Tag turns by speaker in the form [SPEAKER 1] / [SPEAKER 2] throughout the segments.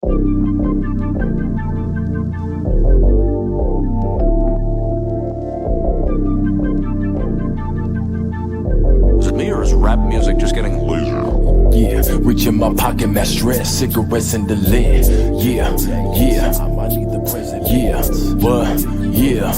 [SPEAKER 1] Is it me or is rap music just getting laser?
[SPEAKER 2] Yeah, reach in my pocket, my stress, cigarettes in the lid. Yeah, yeah, yeah, what? Yeah.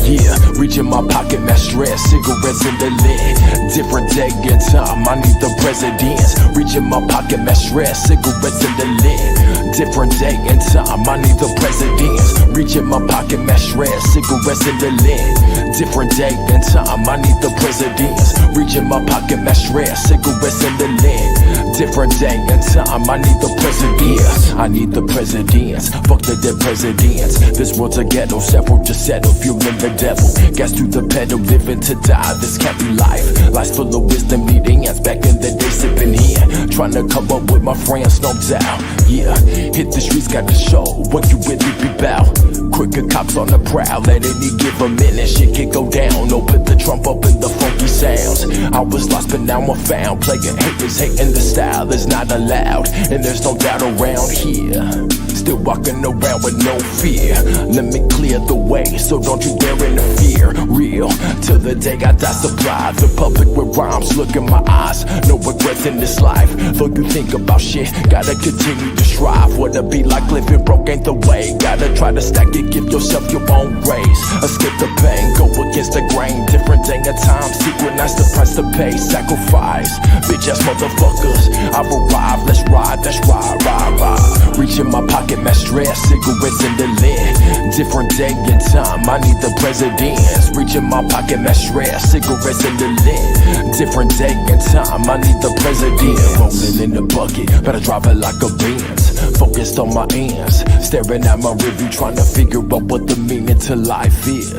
[SPEAKER 2] Yeah, reach in my pocket, my stress, cigarettes in the lid. Different day and time, I need the presidents. Reach in my pocket, my stress, cigarettes in the lid. Different day and time, I need the presidents. Reach in my pocket, my stress, cigarettes in the lid. Different day and time, I need the presidents. Reach in my pocket, my stress, cigarettes in the lid. Different day and time, I need the presidents. I need the presidents, fuck the dead presidents. This world's a ghetto, several just settle, fueling the devil. Gas to the pedal, living to die, this can't be life. Life's full of wisdom, needing ants back in the day, sipping here. Trying to come up with my friends, no doubt. Yeah, hit the streets, got to show what you really be about. Quicker cops on the prowl, at any given minute, shit can go down. No, put the trump up in the funky sounds. I was lost, but now I'm found. Playing haters, hating the style is not allowed. And there's no doubt around here. Still walking around with no fear. Let me clear the way, so don't you dare interfere. Real, till the day I die, supply the public with rhymes. Look in my eyes, no regrets in this life. Though you think about shit, gotta continue to strive. What it be like living broke ain't the way. Gotta try to stack it, give yourself your own raise. Escape the pain, go against the grain. Different day and time, synchronize the price to pay. Sacrifice, bitch ass motherfuckers. I've arrived, let's ride, that's ride, ride, ride. Reach in my pocket, my stress, cigarettes in the lid. Different day and time, I need the presidents. Reach in my pocket, my stress, cigarettes in the lid. Different day and time, I need the president. Rolling in the bucket, better drive it like a Benz. Focused on my ends, staring at my review, trying to figure out what the meaning to life is.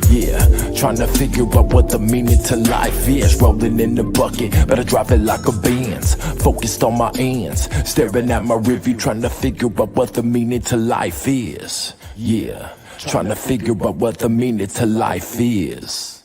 [SPEAKER 2] Yeah, trying to figure out what the meaning to life is. Rolling in the bucket, better drive it like a Benz. Focused on my ends, staring at my review, trying to figure out what the meaning to life is. Yeah, trying to figure out what the meaning to life is.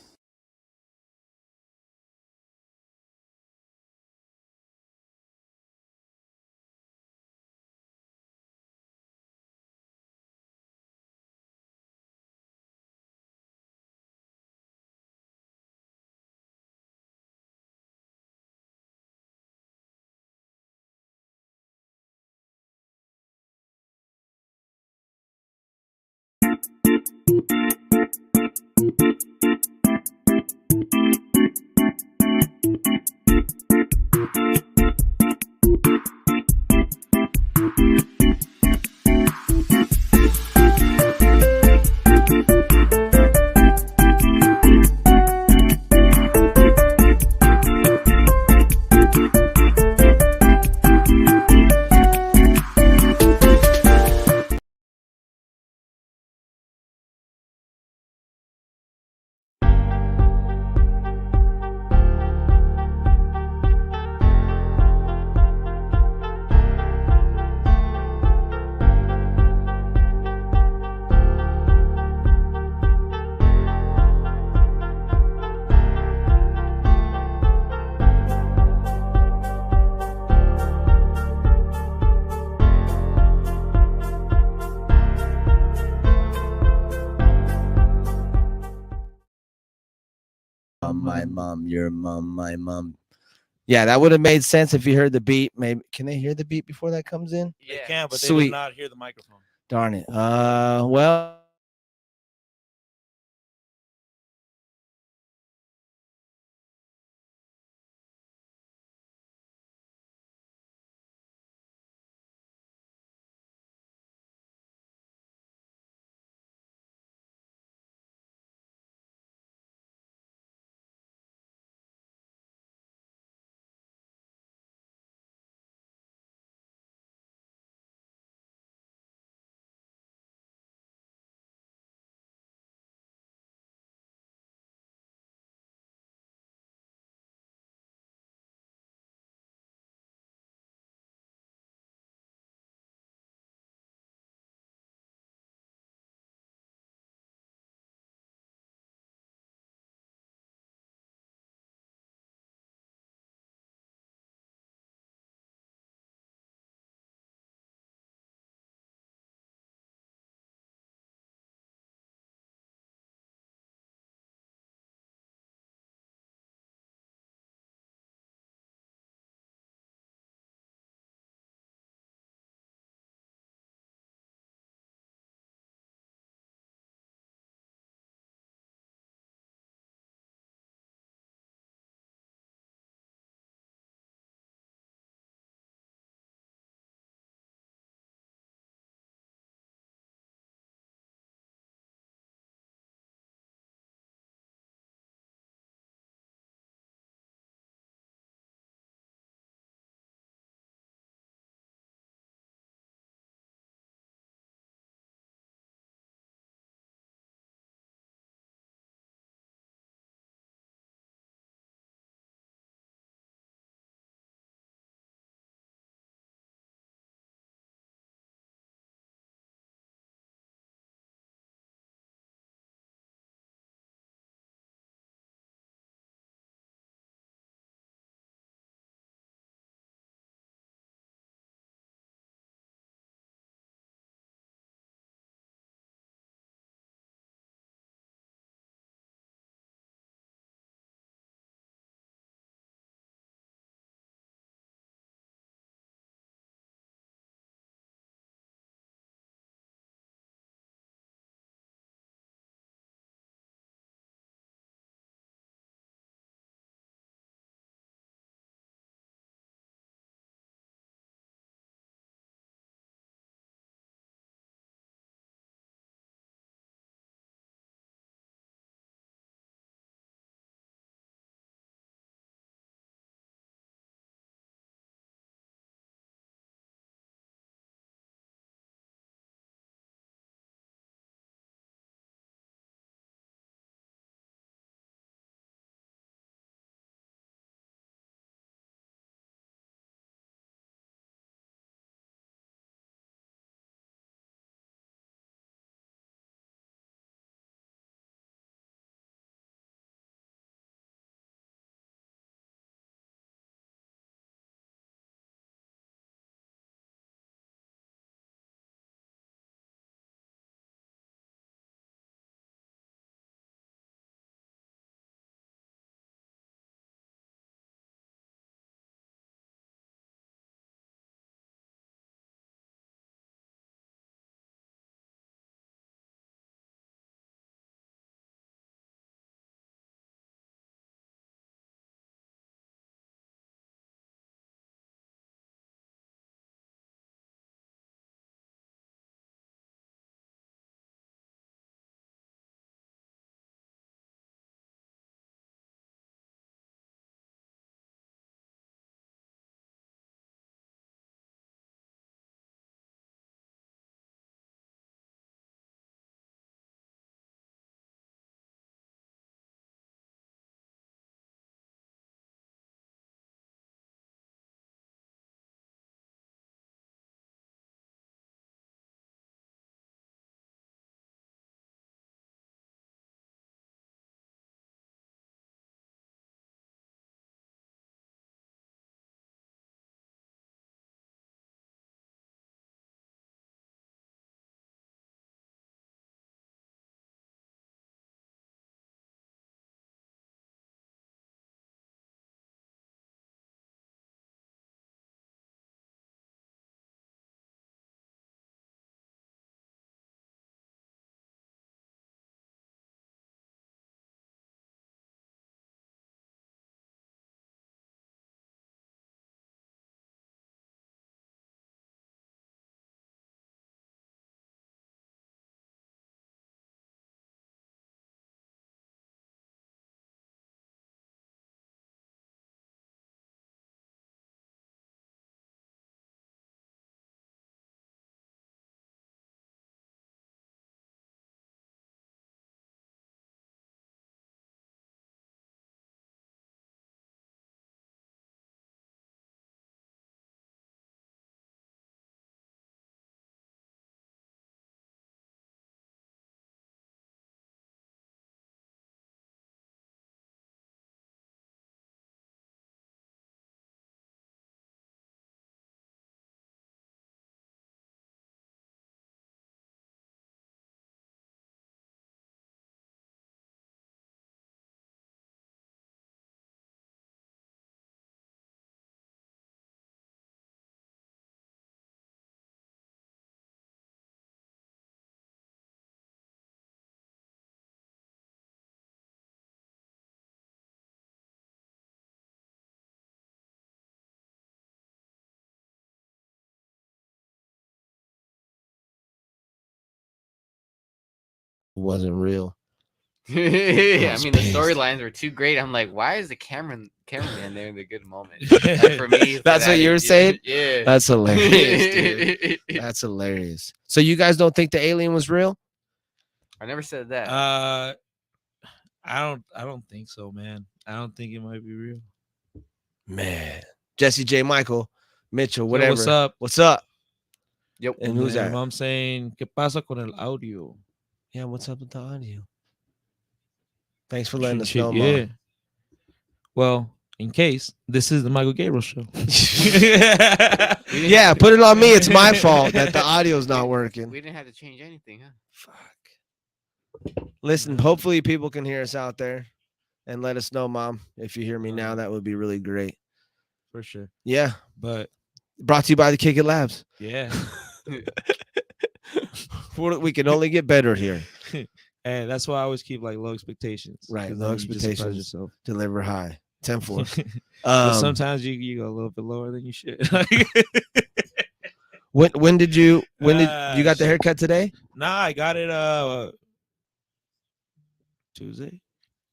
[SPEAKER 3] My mom, your mom, my mom. Yeah, that would have made sense if you heard the beat. Maybe can they hear the beat before that comes in?
[SPEAKER 4] They can, but they
[SPEAKER 3] Sweet.
[SPEAKER 4] do not hear the microphone.
[SPEAKER 3] Darn it. Well. wasn't real.
[SPEAKER 4] I mean,
[SPEAKER 3] was
[SPEAKER 4] the
[SPEAKER 3] pissed.
[SPEAKER 4] storylines were too great. I'm like, why is the cameraman there in the good moment? Like, for me,
[SPEAKER 3] That's what you were saying?
[SPEAKER 4] Yeah,
[SPEAKER 3] That's hilarious, dude. That's hilarious. So you guys don't think the alien was real?
[SPEAKER 4] I never said that.
[SPEAKER 5] I don't think so, man. I don't think it might be real.
[SPEAKER 3] Man, Jesse J. Michael, Mitchell,
[SPEAKER 5] So
[SPEAKER 3] whatever.
[SPEAKER 5] what's up?
[SPEAKER 3] What's up?
[SPEAKER 4] Yep.
[SPEAKER 3] And who's
[SPEAKER 5] And
[SPEAKER 3] that?
[SPEAKER 5] I'm saying, ¿qué pasa con el audio?
[SPEAKER 3] Yeah, what's up with the audio? Thanks for letting us know,
[SPEAKER 5] Yeah.
[SPEAKER 3] Mom.
[SPEAKER 5] Well, in case this is the Michael Gabriel show.
[SPEAKER 3] Yeah, put it on me. It's my fault that the audio's not working.
[SPEAKER 4] We didn't have to change anything, huh?
[SPEAKER 3] Fuck. Listen, hopefully people can hear us out there and let us know, Mom. If you hear me now, that would be really great.
[SPEAKER 5] For sure.
[SPEAKER 3] Yeah.
[SPEAKER 5] But
[SPEAKER 3] Brought to you by the Kick It Labs.
[SPEAKER 5] yeah.
[SPEAKER 3] We can only get better here.
[SPEAKER 5] And that's why I always keep like low expectations.
[SPEAKER 3] Right,
[SPEAKER 5] 'cause
[SPEAKER 3] low
[SPEAKER 5] then you just surprise
[SPEAKER 3] expectations.
[SPEAKER 5] yourself.
[SPEAKER 3] Deliver high. 10-4.
[SPEAKER 5] But sometimes you go a little bit lower than you should.
[SPEAKER 3] When did you got the haircut today?
[SPEAKER 5] Nah, I got it Tuesday.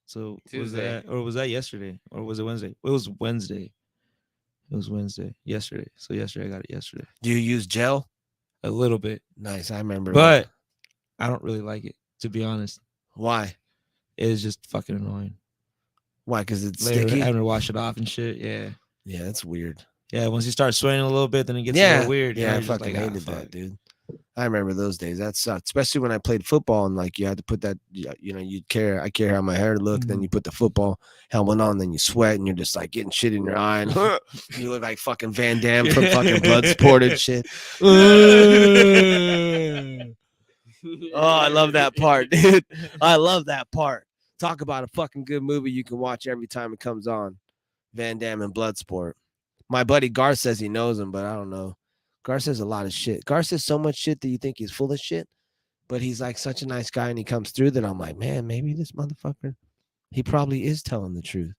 [SPEAKER 5] So was
[SPEAKER 4] Tuesday.
[SPEAKER 5] that, or was that yesterday? Or was it Wednesday? It was Wednesday. It was Wednesday. Yesterday. So yesterday I got it yesterday.
[SPEAKER 3] Do you use gel?
[SPEAKER 5] A little bit.
[SPEAKER 3] Nice, I remember.
[SPEAKER 5] But I don't really like it, to be honest.
[SPEAKER 3] Why?
[SPEAKER 5] It is just fucking annoying.
[SPEAKER 3] Why? Because it's
[SPEAKER 5] Later,
[SPEAKER 3] sticky.
[SPEAKER 5] having to wash it off and shit. Yeah.
[SPEAKER 3] Yeah, that's weird.
[SPEAKER 5] Yeah, once you start sweating a little bit, then it gets a
[SPEAKER 3] Yeah,
[SPEAKER 5] little weird.
[SPEAKER 3] yeah, I
[SPEAKER 5] You're just
[SPEAKER 3] fucking
[SPEAKER 5] like, ah,
[SPEAKER 3] hated
[SPEAKER 5] fuck.
[SPEAKER 3] that, dude. I remember those days. That sucked, especially when I played football and like you had to put that. You know, I care how my hair looked. Then you put the football helmet on, then you sweat, and you're just like getting shit in your eye. And you look like fucking Van Damme from fucking Bloodsport and shit. Oh, I love that part, dude. I love that part. Talk about a fucking good movie you can watch every time it comes on. Van Damme and Bloodsport. My buddy Gar says he knows him, but I don't know. Gar says a lot of shit. Gar says so much shit that you think he's full of shit, but he's like such a nice guy and he comes through that I'm like, man, maybe this motherfucker, he probably is telling the truth.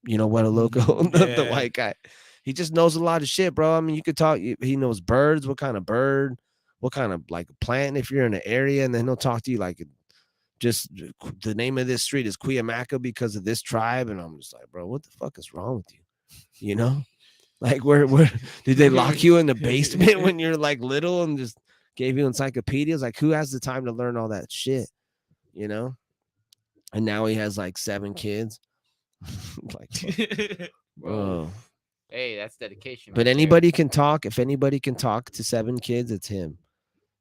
[SPEAKER 3] You know what, a loco, the
[SPEAKER 5] Yeah.
[SPEAKER 3] white guy. He just knows a lot of shit, bro. I mean, you could talk, he knows birds, what kind of bird, what kind of like plant if you're in an area, and then he'll talk to you like just the name of this street is Cuyamaca because of this tribe. And I'm just like, bro, what the fuck is wrong with you? You know? Like, where did they lock you in the basement when you're like little and just gave you encyclopedias? Like, who has the time to learn all that shit? You know? And now he has like 7 kids. Like, oh.
[SPEAKER 4] Hey, that's dedication.
[SPEAKER 3] But anybody can talk. If anybody can talk to 7 kids, it's him.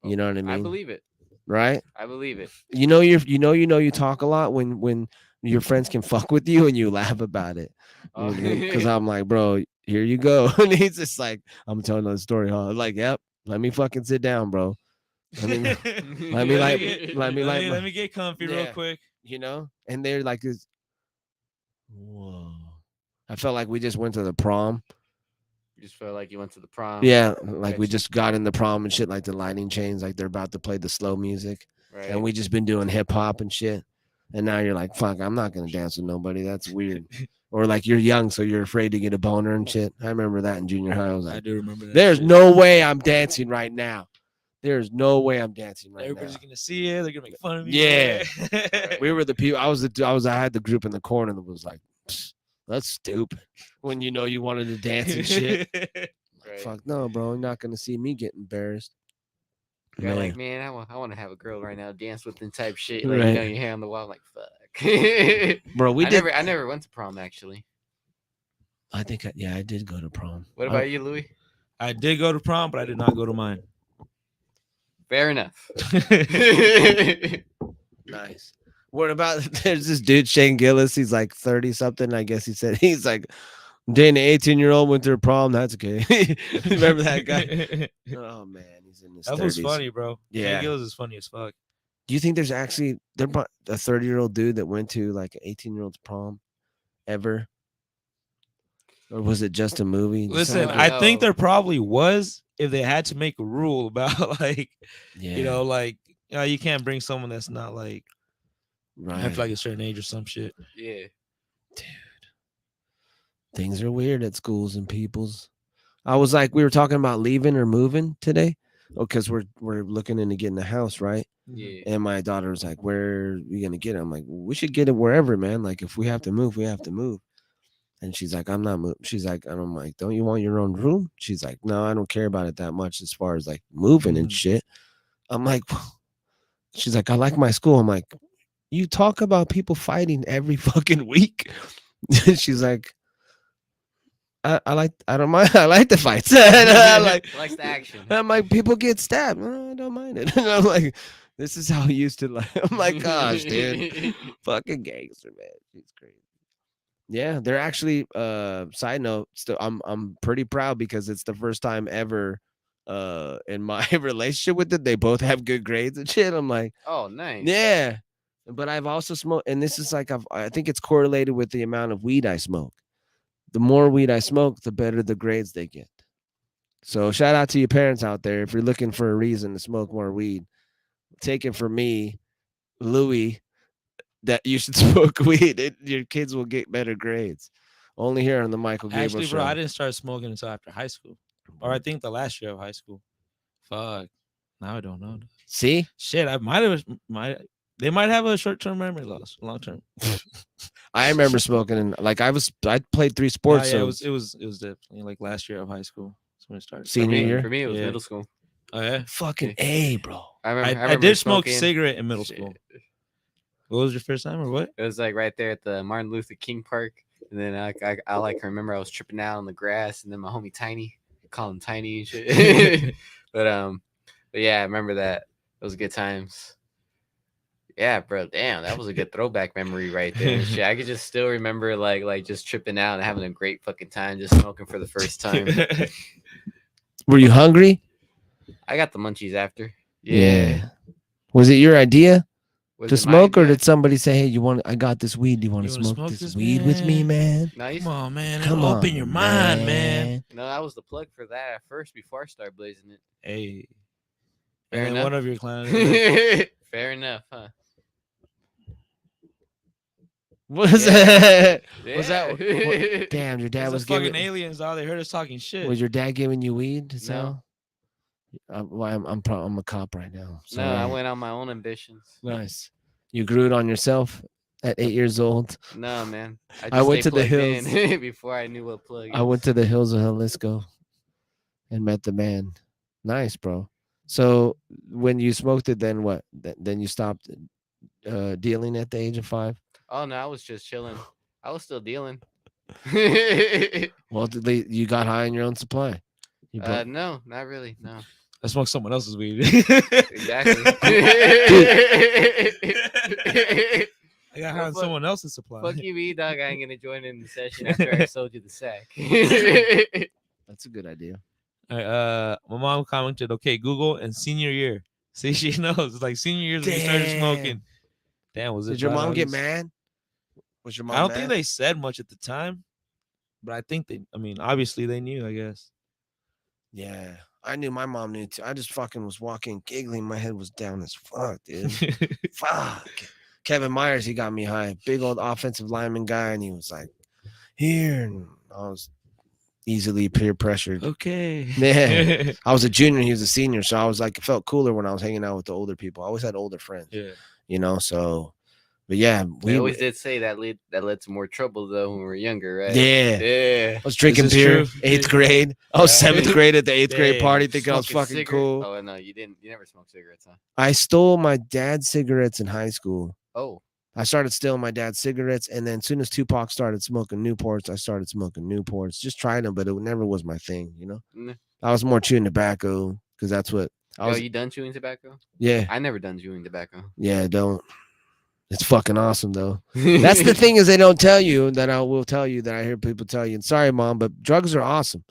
[SPEAKER 3] You know what I mean?
[SPEAKER 4] I believe it.
[SPEAKER 3] Right?
[SPEAKER 4] I believe it.
[SPEAKER 3] You talk a lot when your friends can fuck with you and you laugh about it.
[SPEAKER 4] Oh.
[SPEAKER 3] Because I'm like, bro, here you go. And he's just like, I'm telling the story, huh? I'm like, yep, let me fucking sit down, bro. Let me
[SPEAKER 5] get comfy
[SPEAKER 3] Yeah.
[SPEAKER 5] real quick.
[SPEAKER 3] you know? And they're like this. Whoa. I felt like we just went to the prom.
[SPEAKER 4] You just felt like you went to the prom.
[SPEAKER 3] Yeah, like we
[SPEAKER 4] Gotcha.
[SPEAKER 3] just got in the prom and shit, like the lighting chains, like they're about to play the slow music.
[SPEAKER 4] Right.
[SPEAKER 3] And we just been doing hip hop and shit. And now you're like, fuck, I'm not gonna dance with nobody. That's weird. Or like you're young, so you're afraid to get a boner and shit. I remember that in junior high. I was
[SPEAKER 5] I
[SPEAKER 3] like,
[SPEAKER 5] do remember that.
[SPEAKER 3] there's
[SPEAKER 5] shit.
[SPEAKER 3] no way I'm dancing right now. There's no way I'm dancing right
[SPEAKER 5] Everybody's
[SPEAKER 3] now.
[SPEAKER 5] gonna see it. They're gonna make fun of me.
[SPEAKER 3] Yeah. We were the people. I had the group in the corner that was like, that's stupid. When you know you wanted to dance and shit.
[SPEAKER 4] Right.
[SPEAKER 3] Fuck no, bro. You're not gonna see me get embarrassed.
[SPEAKER 4] You're
[SPEAKER 3] Man.
[SPEAKER 4] like, man, I want to have a girl right now dance with them type shit. Like,
[SPEAKER 3] Right.
[SPEAKER 4] you know, your hair on the wall. I'm like, fuck.
[SPEAKER 3] Bro,
[SPEAKER 4] I never went to prom actually.
[SPEAKER 3] I think I did go to prom.
[SPEAKER 4] What about you, Louis?
[SPEAKER 5] I did go to prom, but I did not go to mine.
[SPEAKER 4] Fair enough.
[SPEAKER 3] Nice. What about there's this dude, Shane Gillis, he's like 30 something. I guess he said he's like dating an 18-year-old went to a prom. That's okay. Remember that guy? Oh man, he's in his
[SPEAKER 5] That
[SPEAKER 3] 30s.
[SPEAKER 5] was funny, bro.
[SPEAKER 3] Yeah.
[SPEAKER 5] Shane Gillis is funny as fuck.
[SPEAKER 3] Do you think there's actually a 30-year-old dude that went to like an 18-year-old's prom ever? Or was it just a movie?
[SPEAKER 5] Listen,
[SPEAKER 4] don't
[SPEAKER 5] I think
[SPEAKER 4] know.
[SPEAKER 5] there probably was if they had to make a rule about like,
[SPEAKER 3] yeah,
[SPEAKER 5] you know, like you can't bring someone that's not like
[SPEAKER 3] right.
[SPEAKER 5] have like a certain age or some shit.
[SPEAKER 4] Yeah.
[SPEAKER 3] Things are weird at schools and people's. I was like, we were talking about leaving or moving today. oh, because we're looking into getting a house, right?
[SPEAKER 4] Yeah.
[SPEAKER 3] And my daughter was like, "Where are we gonna get it?" I'm like, "We should get it wherever, man. Like, if we have to move, we have to move." And she's like, "I'm not moving." She's like, and I'm like, "Don't you want your own room?" She's like, "No, I don't care about it that much as far as like moving and
[SPEAKER 5] Mhm.
[SPEAKER 3] shit." I'm like, she's like, "I like my school." I'm like, "You talk about people fighting every fucking week." She's like, I don't mind. I like the fights. And I'm like,
[SPEAKER 4] Likes the action.
[SPEAKER 3] I'm like, people get stabbed. I don't mind it. And I'm like, this is how I used to like. I'm like, gosh, dude, fucking gangster, man. She's crazy. Yeah, they're actually. Side note, still, I'm pretty proud because it's the first time ever, in my relationship with it, they both have good grades and shit. I'm like,
[SPEAKER 4] Oh, nice.
[SPEAKER 3] yeah, but I've also smoked, and this is like, I think it's correlated with the amount of weed I smoke. The more weed I smoke, the better the grades they get. So shout out to your parents out there. If you're looking for a reason to smoke more weed, take it from me, Louis, that you should smoke weed. Your kids will get better grades. Only here on the Michael Gabriel
[SPEAKER 5] Actually,
[SPEAKER 3] show.
[SPEAKER 5] bro, I didn't start smoking until after high school, or I think the last year of high school. Fuck. Now I don't know.
[SPEAKER 3] See,
[SPEAKER 5] Shit, I might. They might have a short-term memory loss, long-term.
[SPEAKER 3] I remember smoking, and like I played 3
[SPEAKER 5] Yeah,
[SPEAKER 3] sports.
[SPEAKER 5] yeah,
[SPEAKER 3] So
[SPEAKER 5] it was definitely like last year of high school. That's when it started.
[SPEAKER 3] Senior year?
[SPEAKER 4] For me, it was
[SPEAKER 5] Yeah.
[SPEAKER 4] middle school.
[SPEAKER 5] Oh yeah,
[SPEAKER 3] fucking A, bro.
[SPEAKER 4] I
[SPEAKER 5] I
[SPEAKER 4] remember
[SPEAKER 5] did smoke
[SPEAKER 4] smoking.
[SPEAKER 5] cigarette in middle
[SPEAKER 4] Shit.
[SPEAKER 5] school. What was your first time or what?
[SPEAKER 4] It was like right there at the Martin Luther King Park, and then I like remember I was tripping out on the grass, and then my homie Tiny, call him Tiny and shit. but yeah, I remember that. Those good times. Yeah, bro. Damn, that was a good throwback memory right there. And shit, I could just still remember like just tripping out and having a great fucking time, just smoking for the first time.
[SPEAKER 3] Were you hungry?
[SPEAKER 4] I got the munchies after.
[SPEAKER 3] Yeah. Was it your idea
[SPEAKER 4] Was
[SPEAKER 3] to
[SPEAKER 4] it my
[SPEAKER 3] smoke, or
[SPEAKER 4] idea?
[SPEAKER 3] did somebody say, "Hey, you want? I got this weed. Do you want to
[SPEAKER 5] You wanna
[SPEAKER 3] smoke
[SPEAKER 5] smoke
[SPEAKER 3] this
[SPEAKER 5] this,
[SPEAKER 3] weed with me, man?
[SPEAKER 4] No,
[SPEAKER 5] Come on, man.
[SPEAKER 3] Come
[SPEAKER 5] It'll
[SPEAKER 3] on,
[SPEAKER 5] open your mind, man.
[SPEAKER 4] No, that was the plug for that at first before I started blazing it.
[SPEAKER 5] Hey.
[SPEAKER 4] Fair
[SPEAKER 5] And then
[SPEAKER 4] enough.
[SPEAKER 5] one of your clients.
[SPEAKER 4] Fair enough, huh?
[SPEAKER 3] Was
[SPEAKER 4] Yeah.
[SPEAKER 3] that?
[SPEAKER 4] Yeah.
[SPEAKER 3] Was that? What, damn, your dad
[SPEAKER 5] There's
[SPEAKER 3] was
[SPEAKER 5] fucking
[SPEAKER 3] giving.
[SPEAKER 5] aliens all they heard us talking shit.
[SPEAKER 3] Was your dad giving you weed to
[SPEAKER 4] No.
[SPEAKER 3] sell? Well, I'm a cop right now. So
[SPEAKER 4] No, I went on my own ambitions.
[SPEAKER 3] Nice. You grew it on yourself at 8 years old.
[SPEAKER 4] No, man.
[SPEAKER 3] I went
[SPEAKER 4] stayed
[SPEAKER 3] to the
[SPEAKER 4] plugged
[SPEAKER 3] hills.
[SPEAKER 4] in before I knew what plug.
[SPEAKER 3] I went to the hills of Jalisco and met the man. Nice, bro. So when you smoked it, then what? Then you stopped dealing at the age of 5?
[SPEAKER 4] Oh no, I was just chilling. I was still dealing.
[SPEAKER 3] Well, you got high on your own supply. You brought,
[SPEAKER 4] No, not really. No,
[SPEAKER 5] I smoked someone else's weed.
[SPEAKER 4] exactly.
[SPEAKER 5] I got high on
[SPEAKER 4] Fuck-
[SPEAKER 5] someone else's supply.
[SPEAKER 4] Fuck you, me, dog. I ain't gonna join in the session after I sold you the sack.
[SPEAKER 3] That's a good idea.
[SPEAKER 5] All right, my mom commented, "Okay, Google and senior year." See, she knows. It's like senior years when we started smoking. Damn, was it?
[SPEAKER 3] Did your
[SPEAKER 5] bad
[SPEAKER 3] mom get
[SPEAKER 5] August?
[SPEAKER 3] mad? Was your mom?
[SPEAKER 5] I don't
[SPEAKER 3] mad?
[SPEAKER 5] think they said much at the time, but I think they. I mean, obviously they knew. I guess.
[SPEAKER 3] Yeah, I knew my mom knew too. I just fucking was walking, giggling. My head was down as fuck, dude. Fuck. Kevin Myers, he got me high. Big old offensive lineman guy, and he was like, "Here," and I was easily peer pressured.
[SPEAKER 5] Okay.
[SPEAKER 3] Yeah. I was a junior, he was a senior, so I was like, it felt cooler when I was hanging out with the older people. I always had older friends,
[SPEAKER 5] Yeah.
[SPEAKER 3] you know. So, but yeah,
[SPEAKER 4] We always did say that led to more trouble though when we were younger, right?
[SPEAKER 3] Yeah.
[SPEAKER 4] Yeah.
[SPEAKER 3] I was drinking
[SPEAKER 5] This is
[SPEAKER 3] beer,
[SPEAKER 5] true.
[SPEAKER 3] 8th grade. I was
[SPEAKER 4] Yeah.
[SPEAKER 3] 7th grade at the 8th grade
[SPEAKER 5] Dang.
[SPEAKER 3] party, thinking I was
[SPEAKER 4] Smoking
[SPEAKER 3] fucking
[SPEAKER 4] cigarette-
[SPEAKER 3] cool.
[SPEAKER 4] Oh no, you didn't. You never smoked cigarettes, huh?
[SPEAKER 3] I stole my dad's cigarettes in high school.
[SPEAKER 4] Oh.
[SPEAKER 3] I started stealing my dad's cigarettes, and then as soon as Tupac started smoking Newports, I started smoking Newports. Just tried them, but it never was my thing, you know.
[SPEAKER 4] Mm.
[SPEAKER 3] I was more chewing tobacco because that's what I was.
[SPEAKER 4] Yo, you done chewing tobacco?
[SPEAKER 3] Yeah,
[SPEAKER 4] I never done chewing tobacco.
[SPEAKER 3] yeah. Don't. It's fucking awesome though. That's the thing is they don't tell you that I will tell you that I hear people tell you. And sorry, mom, but drugs are awesome.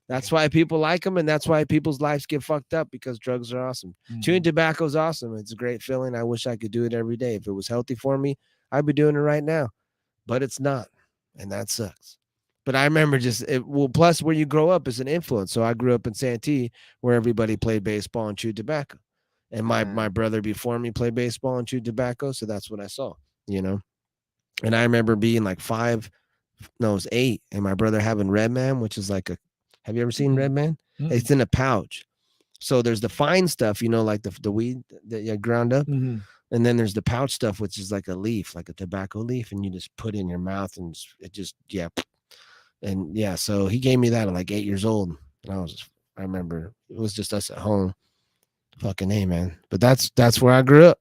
[SPEAKER 3] That's why people like them, and that's why people's lives get fucked up because drugs are awesome. Chewing tobacco is awesome. It's a great feeling. I wish I could do it every day. If it was healthy for me, I'd be doing it right now, but it's not, and that sucks. But I remember plus where you grow up is an influence. So I grew up in Santee where everybody played baseball and chewed tobacco, and my brother before me played baseball and chewed tobacco. So that's what I saw, you know. And I remember being like 5, no, it was 8, and my brother having Red Man, which is like a. Have you ever seen Red Man?
[SPEAKER 5] Mm.
[SPEAKER 3] It's in a pouch. So there's the fine stuff, like the weed that you ground up,
[SPEAKER 5] Mhm.
[SPEAKER 3] and then there's the pouch stuff, which is like a leaf, like a tobacco leaf, and you just put it in your mouth, and it just and yeah. So he gave me that at like 8 years old, and I remember it was just us at home. Fucking A, man. But that's where I grew up.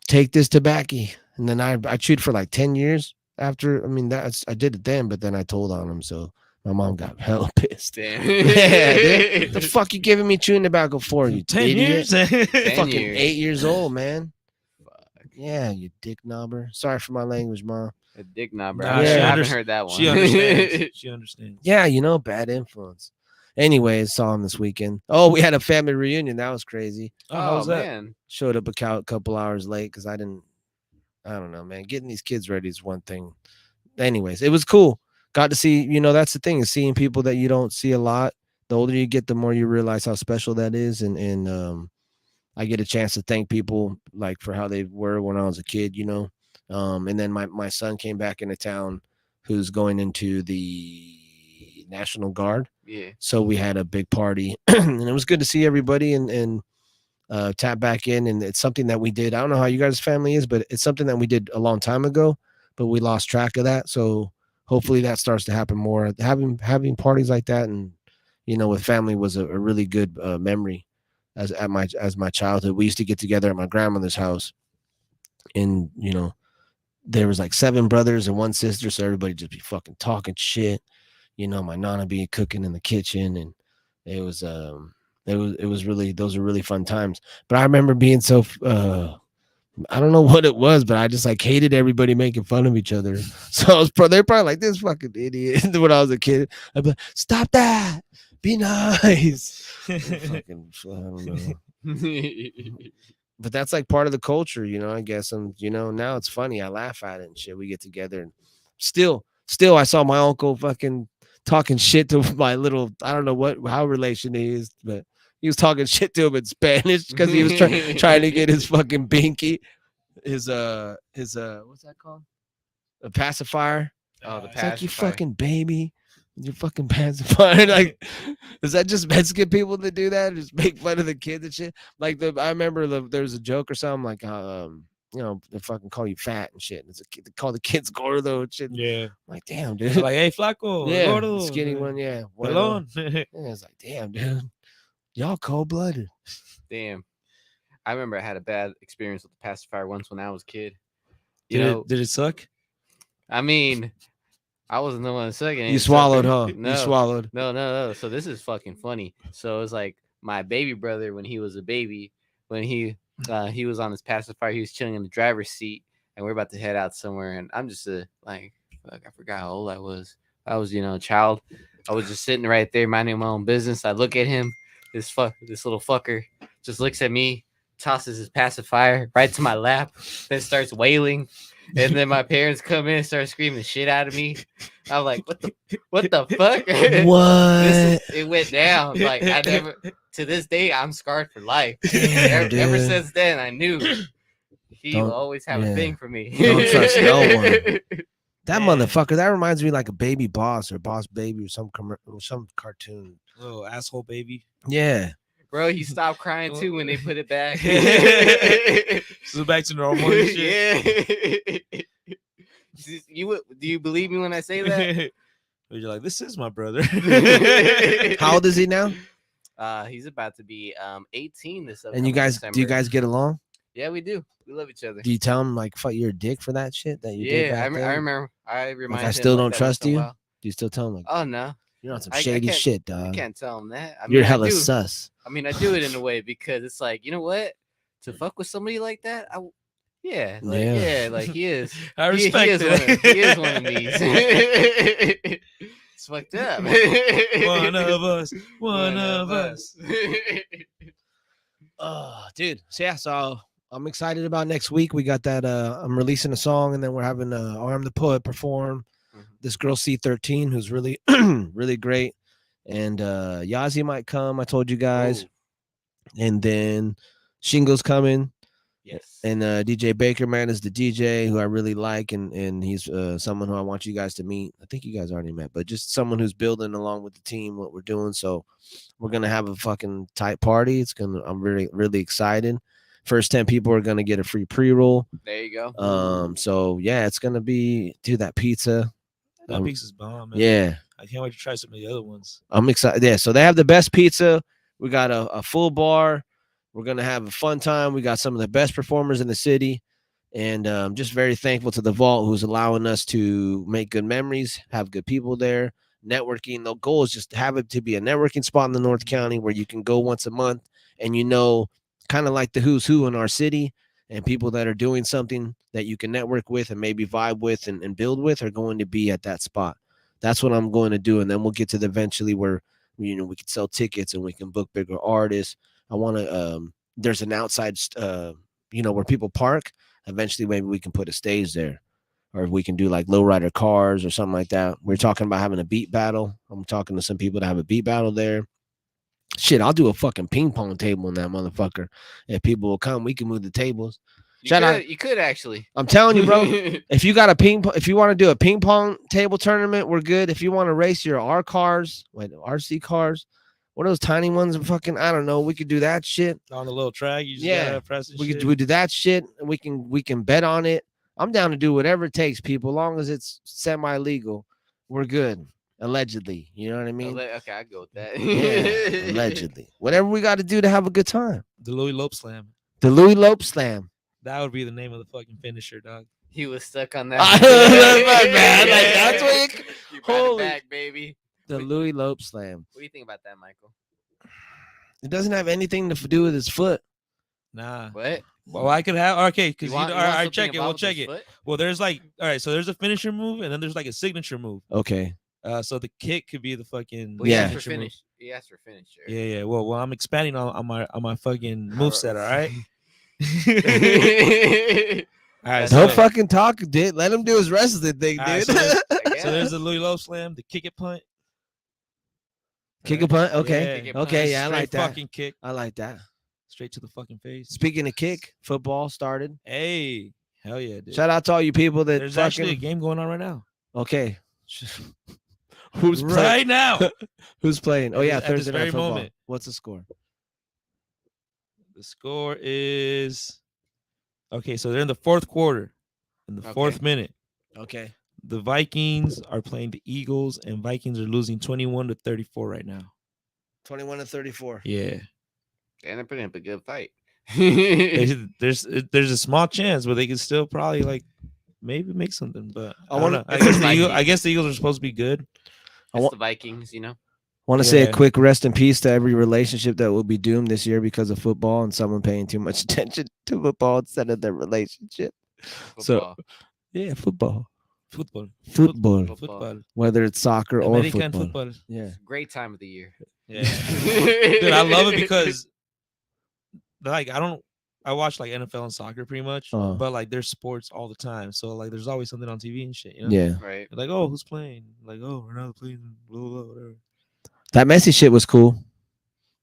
[SPEAKER 3] Take this tobacco, and then I chewed for like 10 years after. I mean, I did it then, but then I told on him, so my mom got hella pissed.
[SPEAKER 4] Damn.
[SPEAKER 3] Yeah, dude. The fuck you giving me chewing tobacco for, you
[SPEAKER 5] 10
[SPEAKER 3] idiot?
[SPEAKER 5] years.
[SPEAKER 4] 10
[SPEAKER 3] Fucking
[SPEAKER 4] years.
[SPEAKER 3] 8 years old, man.
[SPEAKER 4] Fuck.
[SPEAKER 3] Yeah, you dick knobber. Sorry for my language, mom.
[SPEAKER 4] A dick number.
[SPEAKER 5] Nah,
[SPEAKER 3] she
[SPEAKER 4] I haven't
[SPEAKER 5] underst-
[SPEAKER 4] heard that one.
[SPEAKER 5] She understands. She understands.
[SPEAKER 3] Yeah, bad influence. Anyways, saw him this weekend. Oh, we had a family reunion. That was crazy.
[SPEAKER 5] How
[SPEAKER 4] Oh
[SPEAKER 5] was that?
[SPEAKER 4] man.
[SPEAKER 3] Showed up a couple hours late because I don't know, man. Getting these kids ready is one thing. Anyways, it was cool. Got to see, that's the thing, is seeing people that you don't see a lot. The older you get, the more you realize how special that is. And I get a chance to thank people like for how they were when I was a kid, And then my son came back into town who's going into the National Guard.
[SPEAKER 4] Yeah.
[SPEAKER 3] So we had a big party and it was good to see everybody and tap back in. And it's something that we did. I don't know how you guys' family is, but it's something that we did a long time ago, but we lost track of that. So hopefully that starts to happen more. Having parties like that and, with family was a really good memory as my childhood. We used to get together at my grandmother's house and, there was like 7 brothers and 1 sister. So everybody just be fucking talking shit. My nana be cooking in the kitchen, and it was really, those are really fun times. But I remember being so I don't know what it was, but I just like hated everybody making fun of each other. So they're probably like, this fucking idiot. When I was a kid, I'd be like, stop that, be nice. Fucking, I don't know. But that's like part of the culture, I guess. And now it's funny. I laugh at it and shit. We get together and still I saw my uncle fucking talking shit to my little, I don't know how relation he is, but he was talking shit to him in Spanish because he was trying to get his fucking binky, his what's that called? A pacifier.
[SPEAKER 4] Oh, the
[SPEAKER 3] It's like, you
[SPEAKER 4] pacifier.
[SPEAKER 3] fucking baby. You fucking pacifier. Like, is that just Mexican people that do that? Just make fun of the kids and shit. Like I remember there was a joke or something like, they fucking call you fat and shit. It's they call the kids gordo and shit.
[SPEAKER 5] Yeah.
[SPEAKER 3] I'm like, damn, dude.
[SPEAKER 5] Like, hey, flaco.
[SPEAKER 3] Yeah,
[SPEAKER 5] gordo,
[SPEAKER 3] the skinny one. Yeah,
[SPEAKER 5] Pelon.
[SPEAKER 3] yeah, it's like, damn, dude, y'all cold blooded.
[SPEAKER 4] Damn. I remember I had a bad experience with the pacifier once when I was a kid.
[SPEAKER 5] Did it suck?
[SPEAKER 4] I mean, I wasn't the one sucking it.
[SPEAKER 3] You swallowed, huh?
[SPEAKER 4] No.
[SPEAKER 3] You swallowed.
[SPEAKER 4] No. So this is fucking funny. So it's like my baby brother when he was a baby, when he was on his pacifier, he was chilling in the driver's seat, and we're about to head out somewhere, and I'm just like, fuck, I forgot how old I was. I was, a child. I was just sitting right there, minding my own business. I look at him, this little fucker, just looks at me, tosses his pacifier right to my lap, then starts wailing. And then my parents come in and start screaming shit out of me. I'm like, what the fuck?
[SPEAKER 3] What?
[SPEAKER 4] It went down. Like, I never, to this day, I'm scarred for life.
[SPEAKER 3] Damn,
[SPEAKER 4] Ever
[SPEAKER 3] dude.
[SPEAKER 4] since then, I knew he will
[SPEAKER 3] Don't-
[SPEAKER 4] always have
[SPEAKER 3] yeah.
[SPEAKER 4] a thing for me.
[SPEAKER 3] Don't trust no one. That
[SPEAKER 5] Man.
[SPEAKER 3] motherfucker, that reminds me like a Baby Boss or Boss Baby or some cartoon.
[SPEAKER 5] Oh, asshole baby.
[SPEAKER 3] Yeah.
[SPEAKER 4] Bro, he stopped crying too when they put it back.
[SPEAKER 5] So back to normal and shit.
[SPEAKER 4] Yeah. Do you believe me when I say that?
[SPEAKER 5] But you're like, this is my brother.
[SPEAKER 3] How old is he now?
[SPEAKER 4] He's about to be 18 this
[SPEAKER 3] And you
[SPEAKER 4] upcoming
[SPEAKER 3] guys, do you
[SPEAKER 4] December.
[SPEAKER 3] guys get along?
[SPEAKER 4] Yeah, we do. We love each other.
[SPEAKER 3] Do you tell him like, fuck, you're a dick for that shit that you did
[SPEAKER 4] Yeah,
[SPEAKER 3] back then?
[SPEAKER 4] I remember. I remind him
[SPEAKER 3] still
[SPEAKER 4] of
[SPEAKER 3] don't
[SPEAKER 4] that
[SPEAKER 3] trust
[SPEAKER 4] once in a
[SPEAKER 3] you?
[SPEAKER 4] while.
[SPEAKER 3] Do you still tell him like,
[SPEAKER 4] Oh no,
[SPEAKER 3] you're on some
[SPEAKER 4] I
[SPEAKER 3] shady
[SPEAKER 4] can't-
[SPEAKER 3] shit,
[SPEAKER 4] I
[SPEAKER 3] dog?
[SPEAKER 4] can't tell him that. I mean,
[SPEAKER 3] You're
[SPEAKER 4] I
[SPEAKER 3] hella
[SPEAKER 4] do.
[SPEAKER 3] sus.
[SPEAKER 4] I mean, I do it in a way because it's like, you know what? To fuck with somebody like that,
[SPEAKER 3] Yeah.
[SPEAKER 4] like he is.
[SPEAKER 5] I
[SPEAKER 4] He
[SPEAKER 5] respect
[SPEAKER 4] is
[SPEAKER 5] it.
[SPEAKER 4] he is one of these. It's fucked up.
[SPEAKER 5] One of us. One of us.
[SPEAKER 3] Oh, dude. So yeah, so I'm excited about next week. We got that. I'm releasing a song, and then we're having Arm the Poet perform.
[SPEAKER 4] Mhm.
[SPEAKER 3] This girl C13, who's really, really great, and Yazi might come. I told you guys,
[SPEAKER 4] Ooh.
[SPEAKER 3] and then Shingo's coming.
[SPEAKER 4] Yes.
[SPEAKER 3] And DJ Baker, man, is the DJ who I really like, and he's someone who I want you guys to meet. I think you guys already met, but just someone who's building along with the team what we're doing. So we're gonna have a fucking tight party. I'm really excited. First 10 people are gonna get a free pre-roll.
[SPEAKER 4] There you go.
[SPEAKER 3] So yeah, it's gonna be that pizza.
[SPEAKER 5] That pizza's bomb, man.
[SPEAKER 3] Yeah,
[SPEAKER 5] I can't wait to try some of the other ones.
[SPEAKER 3] I'm excited. Yeah, so they have the best pizza. We got a full bar. We're gonna have a fun time. We got some of the best performers in the city, and just very thankful to the Vault who's allowing us to make good memories, have good people there, networking. The goal is just to have it to be a networking spot in the North County where you can go once a month, and kind of like the who's who in our city, and people that are doing something that you can network with and maybe vibe with and build with are going to be at that spot. That's what I'm going to do, and then we'll get to eventually where we can sell tickets and we can book bigger artists. I want to there's an outside where people park. Eventually maybe we can put a stage there, or if we can do like lowrider cars or something like that. We're talking about having a beat battle. I'm talking to some people to have a beat battle there. Shit, I'll do a fucking ping pong table in that motherfucker. If people will come, we can move the tables.
[SPEAKER 4] You could actually.
[SPEAKER 3] I'm telling you, bro. If you got if you want to do a ping pong table tournament, we're good. If you want to race your RC cars, what are those tiny ones? Fucking, I don't know. We could do that shit.
[SPEAKER 5] On the little track, you just gotta press it.
[SPEAKER 3] We do that shit, and we can bet on it. I'm down to do whatever it takes, people, as long as it's semi-legal. We're good. Allegedly, you know what I mean?
[SPEAKER 4] Okay, I go with that.
[SPEAKER 3] Yeah, allegedly. Whatever we got to do to have a good time.
[SPEAKER 5] The Louis Lope Slam.
[SPEAKER 3] The Louis Lope Slam.
[SPEAKER 5] That would be the name of the fucking finisher, dog.
[SPEAKER 4] He was stuck on that.
[SPEAKER 3] Man. Like, that's what
[SPEAKER 4] you brought it back, baby.
[SPEAKER 3] The Louis Lope Slam.
[SPEAKER 4] What do you think about that, Michael?
[SPEAKER 3] It doesn't have anything to do with his foot.
[SPEAKER 5] Nah.
[SPEAKER 4] What?
[SPEAKER 5] Well, I could have because
[SPEAKER 4] all
[SPEAKER 5] right, check it.
[SPEAKER 4] involved
[SPEAKER 5] We'll
[SPEAKER 4] with
[SPEAKER 5] check
[SPEAKER 4] his
[SPEAKER 5] it.
[SPEAKER 4] foot?
[SPEAKER 5] Well, there's all right. So there's a finisher move, and then there's like a signature move.
[SPEAKER 3] Okay.
[SPEAKER 5] So the kick could be the fucking
[SPEAKER 4] Well, he asked for
[SPEAKER 5] signature move.
[SPEAKER 4] finish. He asked for finisher.
[SPEAKER 5] Yeah. Well, I'm expanding on my fucking move set. All right. All right.
[SPEAKER 3] Don't fucking talk, dude. Let him do his wrestling thing,
[SPEAKER 5] All right,
[SPEAKER 3] dude.
[SPEAKER 5] so there's the Louis Lope Slam, the kick it punt.
[SPEAKER 3] Kick a punt. Okay.
[SPEAKER 5] Yeah.
[SPEAKER 3] Okay. Yeah, I
[SPEAKER 5] Straight
[SPEAKER 3] like that.
[SPEAKER 5] fucking kick
[SPEAKER 3] I like that.
[SPEAKER 5] straight to the fucking face.
[SPEAKER 3] Speaking of kick, football started.
[SPEAKER 5] Hey, hell yeah, dude.
[SPEAKER 3] Shout out to all you people that
[SPEAKER 5] There's
[SPEAKER 3] fucking.
[SPEAKER 5] actually a game going on right now.
[SPEAKER 3] Okay. Who's playing?
[SPEAKER 5] Right now.
[SPEAKER 3] Who's playing? Oh yeah,
[SPEAKER 5] At this
[SPEAKER 3] Thursday night
[SPEAKER 5] very
[SPEAKER 3] football.
[SPEAKER 5] moment.
[SPEAKER 3] What's the score?
[SPEAKER 5] The score is okay. So they're in the fourth quarter, in the fourth minute.
[SPEAKER 3] Okay.
[SPEAKER 5] The Vikings are playing the Eagles, and Vikings are losing 21-34 right now.
[SPEAKER 3] 21-34.
[SPEAKER 5] Yeah,
[SPEAKER 4] And they're putting up a good fight.
[SPEAKER 5] there's a small chance, but they can still probably like maybe make something. But I
[SPEAKER 3] wanna-
[SPEAKER 5] don't know. I guess the Eagles are supposed to be good.
[SPEAKER 4] It's the Vikings, you know.
[SPEAKER 3] Want to say a
[SPEAKER 5] Yeah.
[SPEAKER 3] quick rest in peace to every relationship that will be doomed this year because of football and someone paying too much attention to football instead of their relationship.
[SPEAKER 4] Football.
[SPEAKER 3] So yeah, football.
[SPEAKER 5] Football.
[SPEAKER 4] Football.
[SPEAKER 3] Whether it's soccer or
[SPEAKER 5] American
[SPEAKER 3] football.
[SPEAKER 5] football.
[SPEAKER 3] Yeah.
[SPEAKER 4] It's a great time of the year.
[SPEAKER 5] Yeah. Dude, I love it because like I watch like NFL and soccer pretty much,
[SPEAKER 3] Uh-huh.
[SPEAKER 5] but like there's sports all the time. So like there's always something on TV and shit, you know?
[SPEAKER 3] Yeah.
[SPEAKER 4] Right.
[SPEAKER 5] Like, oh, who's playing? Like, oh, Ronaldo playing, blah, blah, blah, whatever.
[SPEAKER 3] That Messi shit was cool.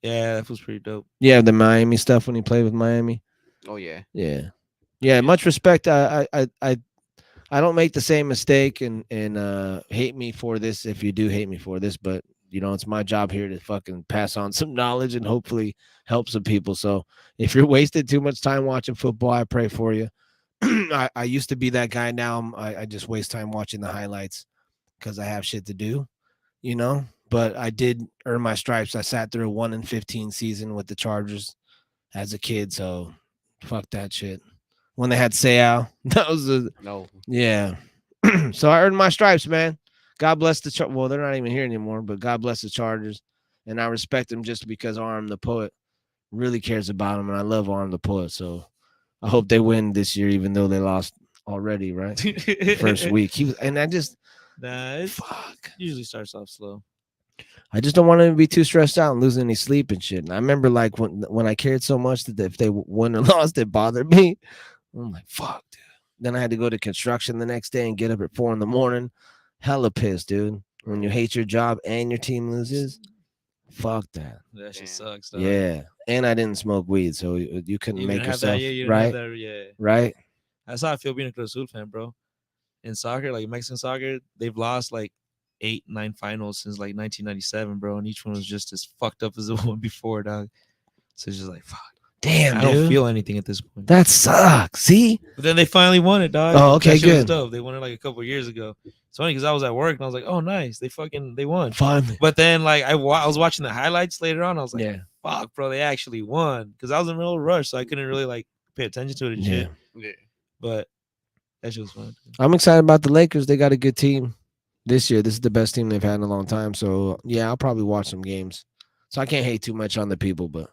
[SPEAKER 5] Yeah, that was pretty dope.
[SPEAKER 3] Yeah, the Miami stuff when he played with Miami.
[SPEAKER 4] Oh yeah.
[SPEAKER 3] Yeah. Yeah, much respect. I don't make the same mistake and hate me for this if you do hate me for this, but you know, it's my job here to fucking pass on some knowledge and hopefully help some people. So if you're wasted too much time watching football, I pray for you. I used to be that guy. Now I just waste time watching the highlights because I have shit to do, you know. But I did earn my stripes. I sat through a 1-15 season with the Chargers as a kid. So fuck that shit. When they had Seau, that was
[SPEAKER 4] No.
[SPEAKER 3] yeah. So I earned my stripes, man. God bless the well, they're not even here anymore, but God bless the Chargers, and I respect them just because Arm the Poet really cares about them, and I love Arm the Poet. So I hope they win this year, even though they lost already, right? First week,
[SPEAKER 5] It
[SPEAKER 3] fuck.
[SPEAKER 5] usually starts off slow.
[SPEAKER 3] I just don't want him to be too stressed out and losing any sleep and shit. And I remember like when I cared so much that if they won or lost, it bothered me. I'm like, fuck, dude. Then I had to go to construction the next day and get up at 4 a.m. Hella pissed, dude. When you hate your job and your team loses, fuck that.
[SPEAKER 5] That shit
[SPEAKER 4] Damn.
[SPEAKER 5] sucks. Though.
[SPEAKER 3] Yeah. and I didn't smoke weed, so you couldn't
[SPEAKER 5] You
[SPEAKER 3] make
[SPEAKER 5] didn't have that,
[SPEAKER 3] yourself
[SPEAKER 5] yeah. You didn't have
[SPEAKER 3] right,
[SPEAKER 5] that, yeah.
[SPEAKER 3] right.
[SPEAKER 5] That's how I feel being a Cruz Azul fan, bro. In soccer, like Mexican soccer, they've lost like 8, 9 finals since like 1997, bro, and each one was just as fucked up as the one before, dog. So it's just like, fuck.
[SPEAKER 3] Damn,
[SPEAKER 5] I don't
[SPEAKER 3] dude,
[SPEAKER 5] feel anything at this point.
[SPEAKER 3] that sucks. See,
[SPEAKER 5] But then they finally won it, dog.
[SPEAKER 3] Oh, okay,
[SPEAKER 5] That shit was
[SPEAKER 3] good.
[SPEAKER 5] dope. They won it like a couple of years ago. It's funny because I was at work and I was like, oh, nice. They won.
[SPEAKER 3] finally.
[SPEAKER 5] But then like I was watching the highlights later on. I was like,
[SPEAKER 3] Yeah,
[SPEAKER 5] fuck, bro, they actually won. Because I was in a real rush, so I couldn't really like pay attention to it and
[SPEAKER 3] yeah.
[SPEAKER 5] shit.
[SPEAKER 4] Yeah.
[SPEAKER 5] But that shit was fun.
[SPEAKER 3] I'm excited about the Lakers. They got a good team this year. This is the best team they've had in a long time. So yeah, I'll probably watch some games. So I can't hate too much on the people, but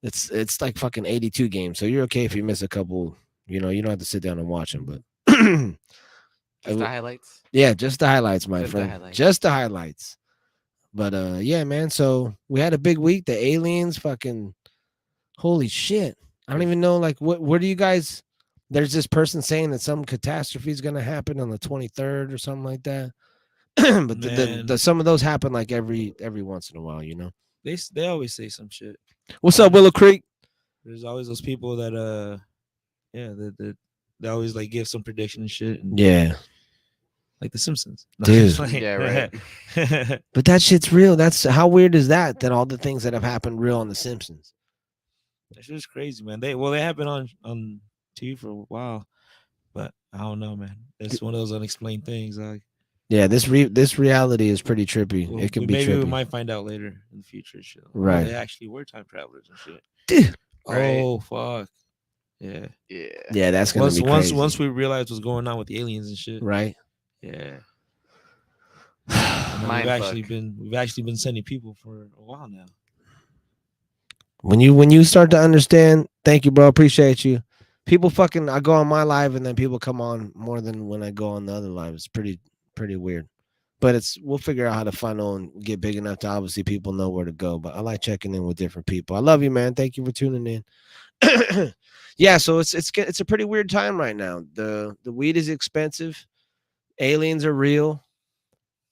[SPEAKER 3] it's like fucking 82 games. So you're okay if you miss a couple. You know, you don't have to sit down and watch them. But
[SPEAKER 4] Just the highlights.
[SPEAKER 3] yeah, just the highlights, my
[SPEAKER 4] Just the
[SPEAKER 3] friend.
[SPEAKER 4] highlights.
[SPEAKER 3] Just the highlights. But yeah, man. So we had a big week. The aliens, fucking, holy shit. I don't even know. Like, what do you guys? There's this person saying that some catastrophe is gonna happen on the 23rd or something like that. But
[SPEAKER 5] Man.
[SPEAKER 3] some of those happen like every once in a while, you know.
[SPEAKER 5] They always say some shit.
[SPEAKER 3] What's up, Willow Creek?
[SPEAKER 5] There's always those people that yeah, they always like give some prediction and shit. And,
[SPEAKER 3] Yeah,
[SPEAKER 5] like the Simpsons. No,
[SPEAKER 3] Dude.
[SPEAKER 5] it's like-
[SPEAKER 4] Yeah, right.
[SPEAKER 3] but that shit's real. That's how weird is that? That all the things that have happened real on The Simpsons.
[SPEAKER 5] That shit is crazy, man. They have been on TV for a while, but I don't know, man. It's one of those unexplained things. Like,
[SPEAKER 3] Yeah, this reality is pretty trippy.
[SPEAKER 5] well,
[SPEAKER 3] It can be
[SPEAKER 5] maybe we
[SPEAKER 3] trippy.
[SPEAKER 5] might find out later in the future. Shit.
[SPEAKER 3] Right.
[SPEAKER 5] They actually were time travelers and shit.
[SPEAKER 3] Dude.
[SPEAKER 4] Right.
[SPEAKER 5] Oh fuck. Yeah.
[SPEAKER 4] Yeah.
[SPEAKER 3] Yeah, that's gonna be crazy.
[SPEAKER 5] Once we realize what's going on with the aliens and shit.
[SPEAKER 3] right.
[SPEAKER 5] Yeah. I mean,
[SPEAKER 4] Mind
[SPEAKER 5] we've actually been sending people for a while now.
[SPEAKER 3] When you start to understand, thank you, bro. Appreciate you. People fucking, I go on my live and then people come on more than when I go on the other live. It's pretty weird. But we'll figure out how to funnel and get big enough to obviously people know where to go. But I like checking in with different people. I love you, man. Thank you for tuning in. Yeah, so it's a pretty weird time right now. The weed is expensive. Aliens are real.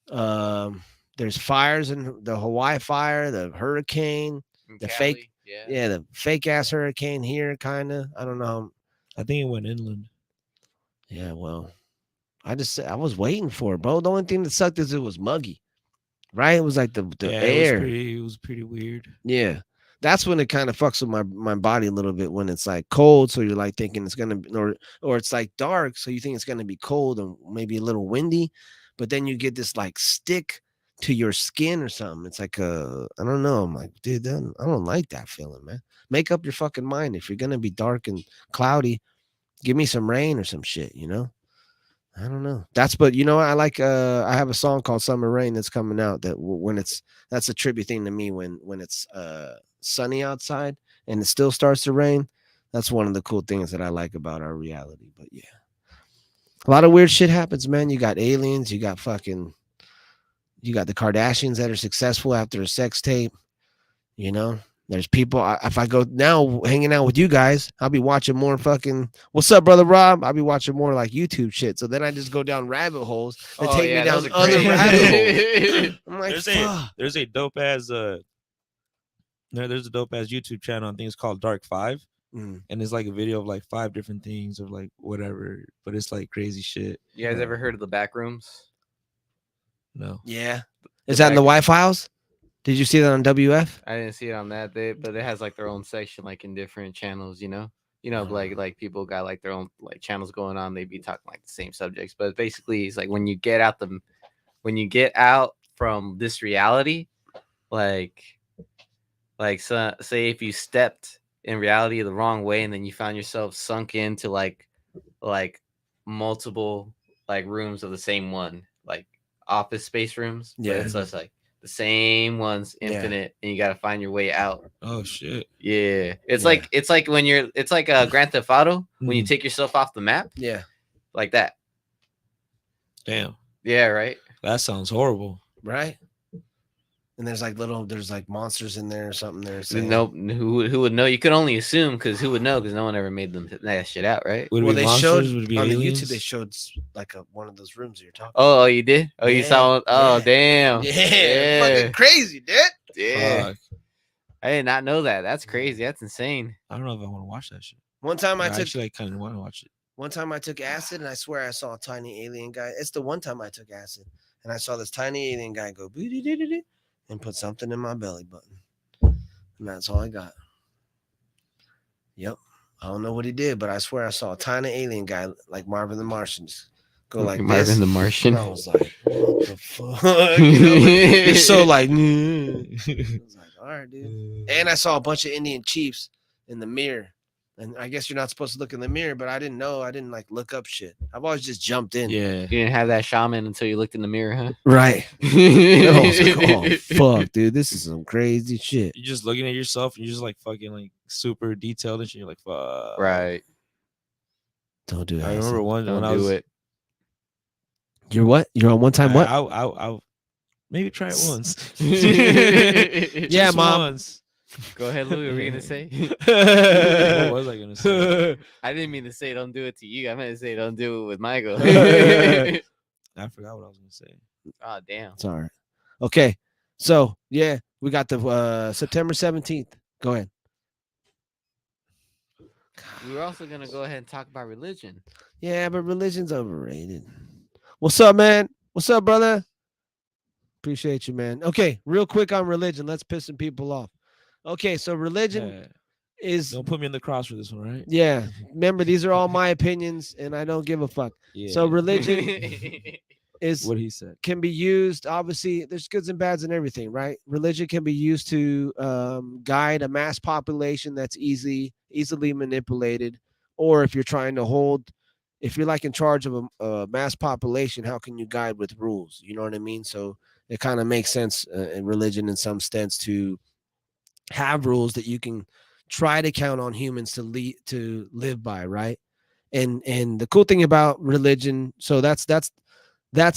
[SPEAKER 3] There's fires in the Hawaii fire, the hurricane,
[SPEAKER 4] In
[SPEAKER 3] the
[SPEAKER 4] Cali,
[SPEAKER 3] fake-
[SPEAKER 4] Yeah.
[SPEAKER 3] yeah, the fake ass hurricane here, kind of. I don't know.
[SPEAKER 5] I think it went inland.
[SPEAKER 3] Yeah, well, I was waiting for it, bro. The only thing that sucked is it was muggy, right? It was like the
[SPEAKER 5] Yeah,
[SPEAKER 3] air.
[SPEAKER 5] it was pretty weird.
[SPEAKER 3] Yeah, that's when it kind of fucks with my body a little bit when it's like cold. So you're like thinking it's gonna be, or it's like dark, so you think it's gonna be cold and maybe a little windy, but then you get this like stick to your skin or something. It's like I don't know. I'm like, dude, I don't like that feeling, man. Make up your fucking mind. If you're gonna be dark and cloudy, give me some rain or some shit, you know. I don't know. But you know what? I like I have a song called Summer Rain that's coming out that that's a trippy thing to me when it's sunny outside and it still starts to rain. That's one of the cool things that I like about our reality. But yeah. A lot of weird shit happens, man. You got aliens, you got the Kardashians that are successful after a sex tape, you know. There's people. If I go now hanging out with you guys, I'll be watching more fucking. What's up, brother Rob? I'll be watching more like YouTube shit. So then I just go down rabbit holes that take me down
[SPEAKER 4] those are
[SPEAKER 3] other
[SPEAKER 4] crazy.
[SPEAKER 3] rabbit holes. I'm like,
[SPEAKER 5] There's a dope ass there's a dope ass YouTube channel. I think it's called Dark 5, and it's like a video of like 5 different things of like whatever, but it's like crazy shit.
[SPEAKER 4] You guys ever heard of the back rooms?
[SPEAKER 5] No.
[SPEAKER 3] yeah. Is that in the White Files? Did you see that on WF?
[SPEAKER 4] I didn't see it on that, but it has like their own section, like in different channels. Like people got like their own like channels going on. They be talking like the same subjects, but basically, it's like when you get out from this reality, like so, say if you stepped in reality the wrong way, and then you found yourself sunk into like multiple like rooms of the same one, like office space rooms.
[SPEAKER 3] Yeah.
[SPEAKER 4] But it's just like the same ones, infinite, and you got to find your way out.
[SPEAKER 5] Oh shit.
[SPEAKER 4] Yeah, it's
[SPEAKER 3] Yeah.
[SPEAKER 4] like it's like a Grand Theft Auto when you take yourself off the map,
[SPEAKER 3] Yeah.
[SPEAKER 4] like that.
[SPEAKER 5] Damn.
[SPEAKER 4] Yeah, right.
[SPEAKER 5] That sounds horrible.
[SPEAKER 3] Right. And there's like monsters in there or something there. saying-
[SPEAKER 4] No, who would know? You could only assume because who would know? Because no one ever made them that shit out, right?
[SPEAKER 5] Would it
[SPEAKER 3] Well,
[SPEAKER 5] be
[SPEAKER 3] they
[SPEAKER 5] monsters?
[SPEAKER 3] showed
[SPEAKER 5] Would it be
[SPEAKER 3] on the
[SPEAKER 5] aliens?
[SPEAKER 3] YouTube. They showed like one of those rooms that you're talking.
[SPEAKER 4] Oh, you did? Oh, you
[SPEAKER 3] Yeah,
[SPEAKER 4] saw? Oh,
[SPEAKER 3] yeah.
[SPEAKER 4] damn.
[SPEAKER 3] Yeah, fucking crazy, dude.
[SPEAKER 4] Yeah.
[SPEAKER 5] Fuck.
[SPEAKER 4] I did not know that. That's crazy. That's insane.
[SPEAKER 5] I don't know if I want to watch that shit.
[SPEAKER 3] One time I
[SPEAKER 5] I
[SPEAKER 3] took
[SPEAKER 5] actually kind of want to watch it.
[SPEAKER 3] One time I took acid and I swear I saw a tiny alien guy. It's the one time I took acid and I saw this tiny alien guy go boo-doo-doo-doo-doo and put something in my belly button. And that's all I got. Yep. I don't know what he did, but I swear I saw a tiny alien guy like Marvin the Martian just go like
[SPEAKER 4] Marvin
[SPEAKER 3] this.
[SPEAKER 4] the Martian.
[SPEAKER 3] And I was like, what the fuck? You know, like, it's so like, I was like, all right, dude. And I saw a bunch of Indian chiefs in the mirror. And I guess you're not supposed to look in the mirror, but I didn't know. I didn't like look up shit. I've always just jumped in.
[SPEAKER 5] Yeah.
[SPEAKER 4] You didn't have that shaman until you looked in the mirror, huh?
[SPEAKER 3] Right. I was like, oh fuck, dude. This is some crazy shit.
[SPEAKER 5] You're just looking at yourself and you're just like fucking like super detailed and shit. You're like, fuck.
[SPEAKER 4] Right.
[SPEAKER 3] Don't do that.
[SPEAKER 5] I remember one
[SPEAKER 4] Don't
[SPEAKER 5] when I was
[SPEAKER 4] do it.
[SPEAKER 3] You're what? You're on one time what?
[SPEAKER 5] I'll maybe try it once.
[SPEAKER 3] Yeah,
[SPEAKER 5] Just
[SPEAKER 3] Mom.
[SPEAKER 5] Once.
[SPEAKER 4] Go ahead, Louis. What were you gonna say?
[SPEAKER 5] What was I gonna say?
[SPEAKER 4] I didn't mean to say don't do it to you. I meant to say don't do it with Michael.
[SPEAKER 5] I forgot what I was gonna say.
[SPEAKER 4] Oh damn.
[SPEAKER 3] It's all right. Okay. So yeah, we got the September 17th. Go ahead.
[SPEAKER 4] We were also gonna go ahead and talk about religion.
[SPEAKER 3] Yeah, but religion's overrated. What's up, man? What's up, brother? Appreciate you, man. Okay, real quick on religion. Let's piss some people off. Okay, so religion
[SPEAKER 5] Yeah.
[SPEAKER 3] is
[SPEAKER 5] Don't put me in the cross for this one, right?
[SPEAKER 3] yeah. Remember, these are all my opinions, and I don't give a fuck.
[SPEAKER 5] Yeah.
[SPEAKER 3] So religion is
[SPEAKER 5] what he said.
[SPEAKER 3] can be used. Obviously, there's goods and bads and everything, right? Religion can be used to guide a mass population that's easily manipulated, or if you're trying to hold, if you're like in charge of a mass population, how can you guide with rules? You know what I mean? So it kind of makes sense in religion in some sense to have rules that you can try to count on humans to live by, right? And the cool thing about religion, so that's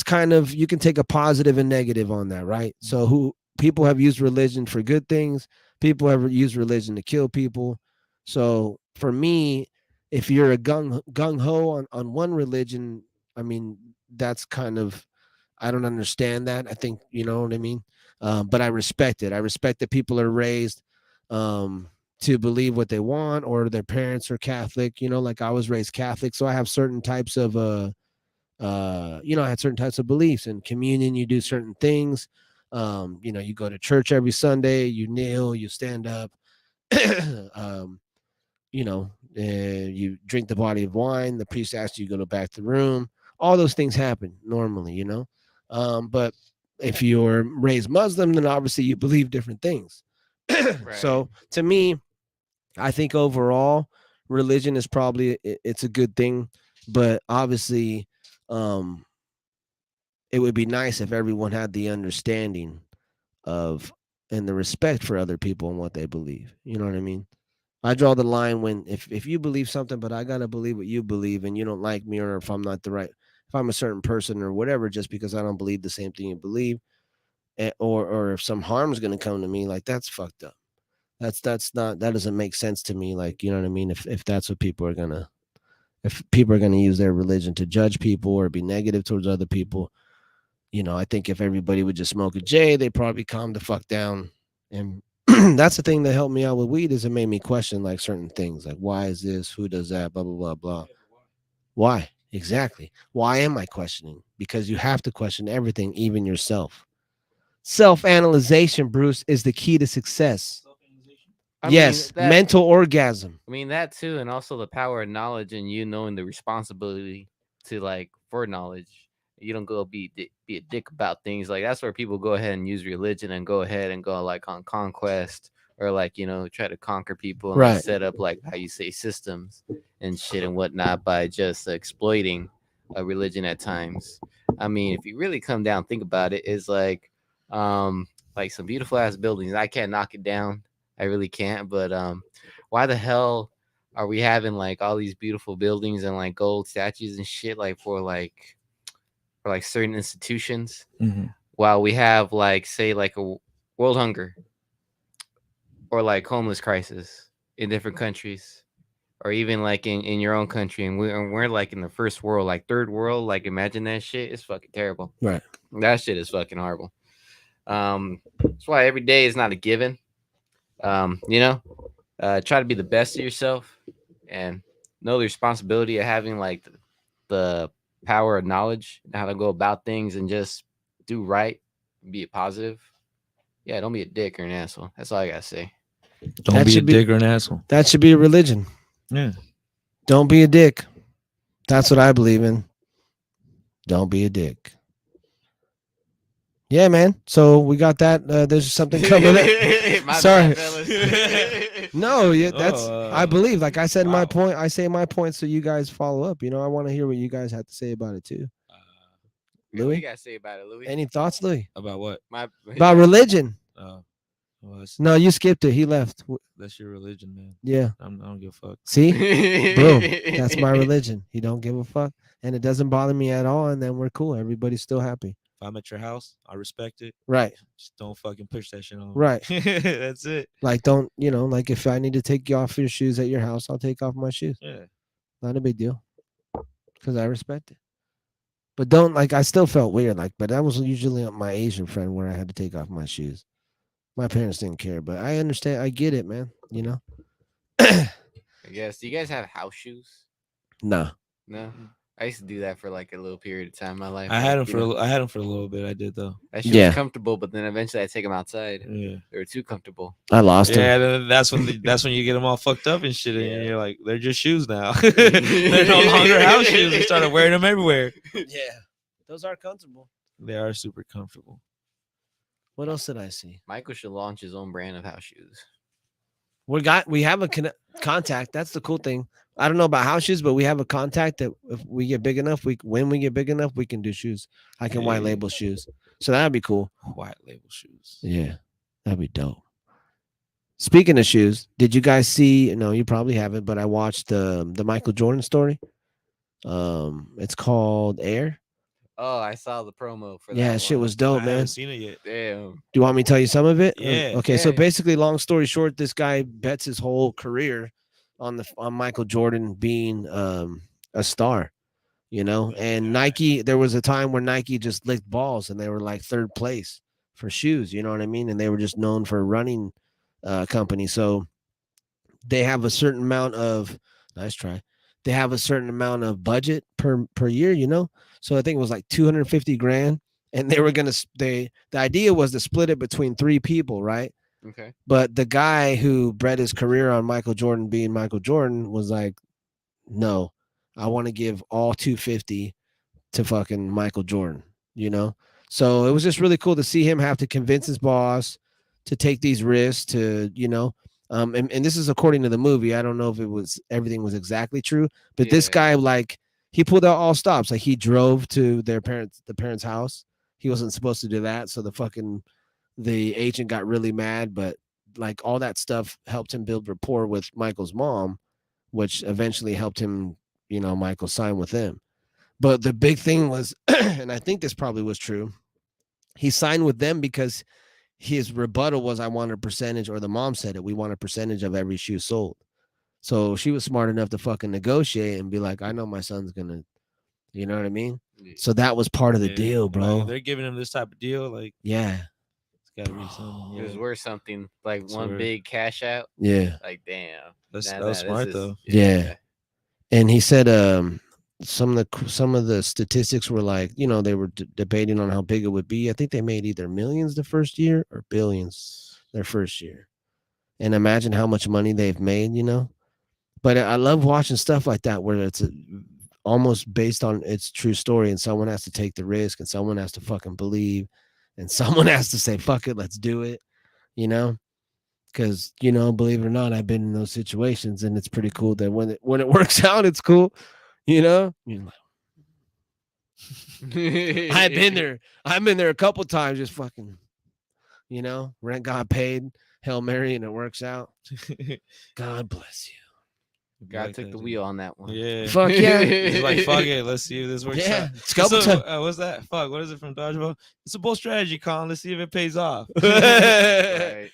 [SPEAKER 3] kind of, you can take a positive and negative on that, right? So who people have used religion for good things, people have used religion to kill people. So for me, if you're a gung ho on one religion, I mean, that's kind of, I don't understand that. I think, you know what I mean? But I respect it. I respect that people are raised to believe what they want, or their parents are Catholic, you know, like I was raised Catholic. So I have certain types of, I had certain types of beliefs. In communion, you do certain things. You go to church every Sunday, you kneel, you stand up, you drink the body of wine. The priest asks you to go back to the room. All those things happen normally, but if you're raised Muslim, then obviously you believe different things.
[SPEAKER 4] Right.
[SPEAKER 3] So to me, I think overall religion is probably, it's a good thing, but obviously it would be nice if everyone had the understanding of and the respect for other people and what they believe. You know what I mean? I draw the line when if you believe something, but I gotta believe what you believe, and you don't like me, or if I'm not if I'm a certain person or whatever, just because I don't believe the same thing you believe, or if some harm is gonna come to me, like that's fucked up. That doesn't make sense to me. Like, you know what I mean? If that's what people are gonna, if people are gonna use their religion to judge people or be negative towards other people, I think if everybody would just smoke a J, they'd probably calm the fuck down. And that's the thing that helped me out with weed, is it made me question like certain things, like why is this, who does that, blah blah blah blah. Why exactly? Why am I questioning? Because you have to question everything, even yourself. Self-analyzation, Bruce, is the key to success. Yes, mental orgasm.
[SPEAKER 4] I mean that too, and also the power of knowledge and you knowing the responsibility to for knowledge. You don't go be a dick about things. Like that's where people go ahead and use religion and go ahead and go like on conquest, or try to conquer people and
[SPEAKER 3] Right.
[SPEAKER 4] set up like how you say systems and shit and whatnot by just exploiting a religion at times. I mean, if you really come down, think about it, is like some beautiful ass buildings. I can't knock it down. I really can't. But why the hell are we having like all these beautiful buildings and like gold statues and shit for certain institutions, while we have say a world hunger or homeless crisis in different countries, or even in your own country, and we're in the first world, third world, imagine that shit. It's fucking terrible.
[SPEAKER 3] Right.
[SPEAKER 4] That shit is fucking horrible. That's why every day is not a given. Try to be the best of yourself and know the responsibility of having like the power of knowledge and how to go about things and just do right, be positive. Yeah, don't be a dick or an asshole. That's all I gotta say.
[SPEAKER 5] Don't
[SPEAKER 3] That
[SPEAKER 5] be a
[SPEAKER 3] should be-
[SPEAKER 5] dick or an asshole.
[SPEAKER 3] That should be a religion.
[SPEAKER 5] Yeah.
[SPEAKER 3] Don't be a dick. That's what I believe in. Don't be a dick. Yeah, man. So we got that. There's something coming up.
[SPEAKER 4] My
[SPEAKER 3] Sorry.
[SPEAKER 4] bad, fellas.
[SPEAKER 3] No, yeah, that's.
[SPEAKER 5] Oh,
[SPEAKER 3] I believe. Like I said, my
[SPEAKER 5] wow.
[SPEAKER 3] point. I say my point, so you guys follow up. You know, I want to hear what you guys have to say about it too.
[SPEAKER 4] Yeah, what
[SPEAKER 3] Louis,
[SPEAKER 4] you gotta say about it, Louis?
[SPEAKER 3] any thoughts, Louis,
[SPEAKER 5] About what?
[SPEAKER 3] about religion?
[SPEAKER 5] Well,
[SPEAKER 3] No, you skipped it. He left.
[SPEAKER 5] that's your religion, man.
[SPEAKER 3] Yeah.
[SPEAKER 5] I don't give a fuck.
[SPEAKER 3] See, boom. That's my religion. He don't give a fuck, and it doesn't bother me at all. And then we're cool. Everybody's still happy.
[SPEAKER 5] If I'm at your house, I respect it.
[SPEAKER 3] Right.
[SPEAKER 5] Just don't fucking push that shit on me.
[SPEAKER 3] Right.
[SPEAKER 5] That's it.
[SPEAKER 3] Like, don't like if I need to take you off your shoes at your house, I'll take off my shoes.
[SPEAKER 5] Yeah.
[SPEAKER 3] Not a big deal, because I respect it. But don't I still felt weird. But that was usually my Asian friend where I had to take off my shoes. My parents didn't care, but I understand. I get it, man.
[SPEAKER 4] I guess. Do you guys have house shoes?
[SPEAKER 3] No.
[SPEAKER 4] No. I used to do that for like a little period of time in my life.
[SPEAKER 5] I had
[SPEAKER 4] like,
[SPEAKER 5] them for I had them for a little bit. I did though.
[SPEAKER 4] that shit
[SPEAKER 3] Yeah.
[SPEAKER 4] was comfortable, but then eventually I take them outside.
[SPEAKER 5] Yeah.
[SPEAKER 4] They were too comfortable.
[SPEAKER 3] I lost
[SPEAKER 5] Yeah,
[SPEAKER 3] him.
[SPEAKER 5] then that's when you get them all fucked up and shit, and
[SPEAKER 4] Yeah.
[SPEAKER 5] you're like, they're just shoes now. They're no longer house shoes. We started wearing them everywhere.
[SPEAKER 3] Yeah, those are comfortable.
[SPEAKER 5] They are super comfortable.
[SPEAKER 3] What else did I see?
[SPEAKER 4] Michael should launch his own brand of house shoes.
[SPEAKER 3] We have a contact. That's the cool thing. I don't know about house shoes, but we have a contact that if we get big enough, when we get big enough, we can do shoes. I can white
[SPEAKER 5] Hey.
[SPEAKER 3] label shoes, so that'd be cool.
[SPEAKER 5] White label shoes.
[SPEAKER 3] Yeah, that'd be dope. Speaking of shoes, did you guys see? No, you probably haven't, but I watched the Michael Jordan story. It's called Air.
[SPEAKER 4] Oh, I saw the promo for that.
[SPEAKER 3] Yeah, shit
[SPEAKER 4] one.
[SPEAKER 3] was
[SPEAKER 5] I
[SPEAKER 3] dope,
[SPEAKER 5] haven't
[SPEAKER 3] man.
[SPEAKER 5] seen it yet.
[SPEAKER 4] Damn.
[SPEAKER 3] Do you want me to tell you some of it? Or-
[SPEAKER 5] Yeah,
[SPEAKER 3] okay. So
[SPEAKER 4] yeah.
[SPEAKER 3] basically, long story short, this guy bets his whole career on Michael Jordan being a star, And Nike, there was a time where Nike just licked balls, and they were like third place for shoes. You know what I mean? And they were just known for a running company. So they have a certain amount of nice try. They have a certain amount of budget per year. So I think it was like 250 grand. And they were the idea was to split it between three people, right?
[SPEAKER 4] Okay.
[SPEAKER 3] But the guy who bet his career on Michael Jordan being Michael Jordan was like, no, I want to give all 250 to fucking Michael Jordan, So it was just really cool to see him have to convince his boss to take these risks to, and this is according to the movie. I don't know if everything was exactly true, but this
[SPEAKER 4] Yeah.
[SPEAKER 3] guy, he pulled out all stops. Like he drove to the parents' house. He wasn't supposed to do that. So the agent got really mad, but all that stuff helped him build rapport with Michael's mom, which eventually helped him, Michael sign with them. But the big thing was, and I think this probably was true, he signed with them because his rebuttal was, I want a percentage, or the mom said it, we want a percentage of every shoe sold. So she was smart enough to fucking negotiate and be like, I know my son's gonna, you know what I mean?
[SPEAKER 4] Yeah.
[SPEAKER 3] So that was part of the
[SPEAKER 5] Yeah,
[SPEAKER 3] deal,
[SPEAKER 5] like,
[SPEAKER 3] bro.
[SPEAKER 5] they're giving him this type of deal. Like,
[SPEAKER 3] Yeah.
[SPEAKER 5] it's gotta be something.
[SPEAKER 4] It was
[SPEAKER 5] Yeah.
[SPEAKER 4] worth something. Like
[SPEAKER 5] It's
[SPEAKER 4] one
[SPEAKER 5] worth-
[SPEAKER 4] big cash out.
[SPEAKER 3] Yeah.
[SPEAKER 4] Like damn.
[SPEAKER 5] That
[SPEAKER 4] Nah,
[SPEAKER 5] was
[SPEAKER 4] this
[SPEAKER 5] smart
[SPEAKER 4] is-
[SPEAKER 5] though.
[SPEAKER 3] Yeah. And he said some of the statistics were like, they were debating on how big it would be. I think they made either millions the first year or billions their first year. And imagine how much money they've made, But I love watching stuff like that where it's almost based on its true story, and someone has to take the risk, and someone has to fucking believe, and someone has to say, fuck it, let's do it, Because, believe it or not, I've been in those situations, and it's pretty cool that when it works out, it's cool, You're like, I've been there. I've been there a couple times, just fucking, rent got paid, Hail Mary, and it works out. God bless you.
[SPEAKER 4] God took the wheel on that one.
[SPEAKER 5] Yeah.
[SPEAKER 3] Fuck yeah.
[SPEAKER 5] He's like, fuck it. Let's see if this works
[SPEAKER 3] Yeah,
[SPEAKER 5] out.
[SPEAKER 3] it's a couple
[SPEAKER 5] So,
[SPEAKER 3] times.
[SPEAKER 5] what's that? Fuck. What is it from Dodgeball? It's a bold strategy, Colin. Let's see if it pays off.
[SPEAKER 4] Right.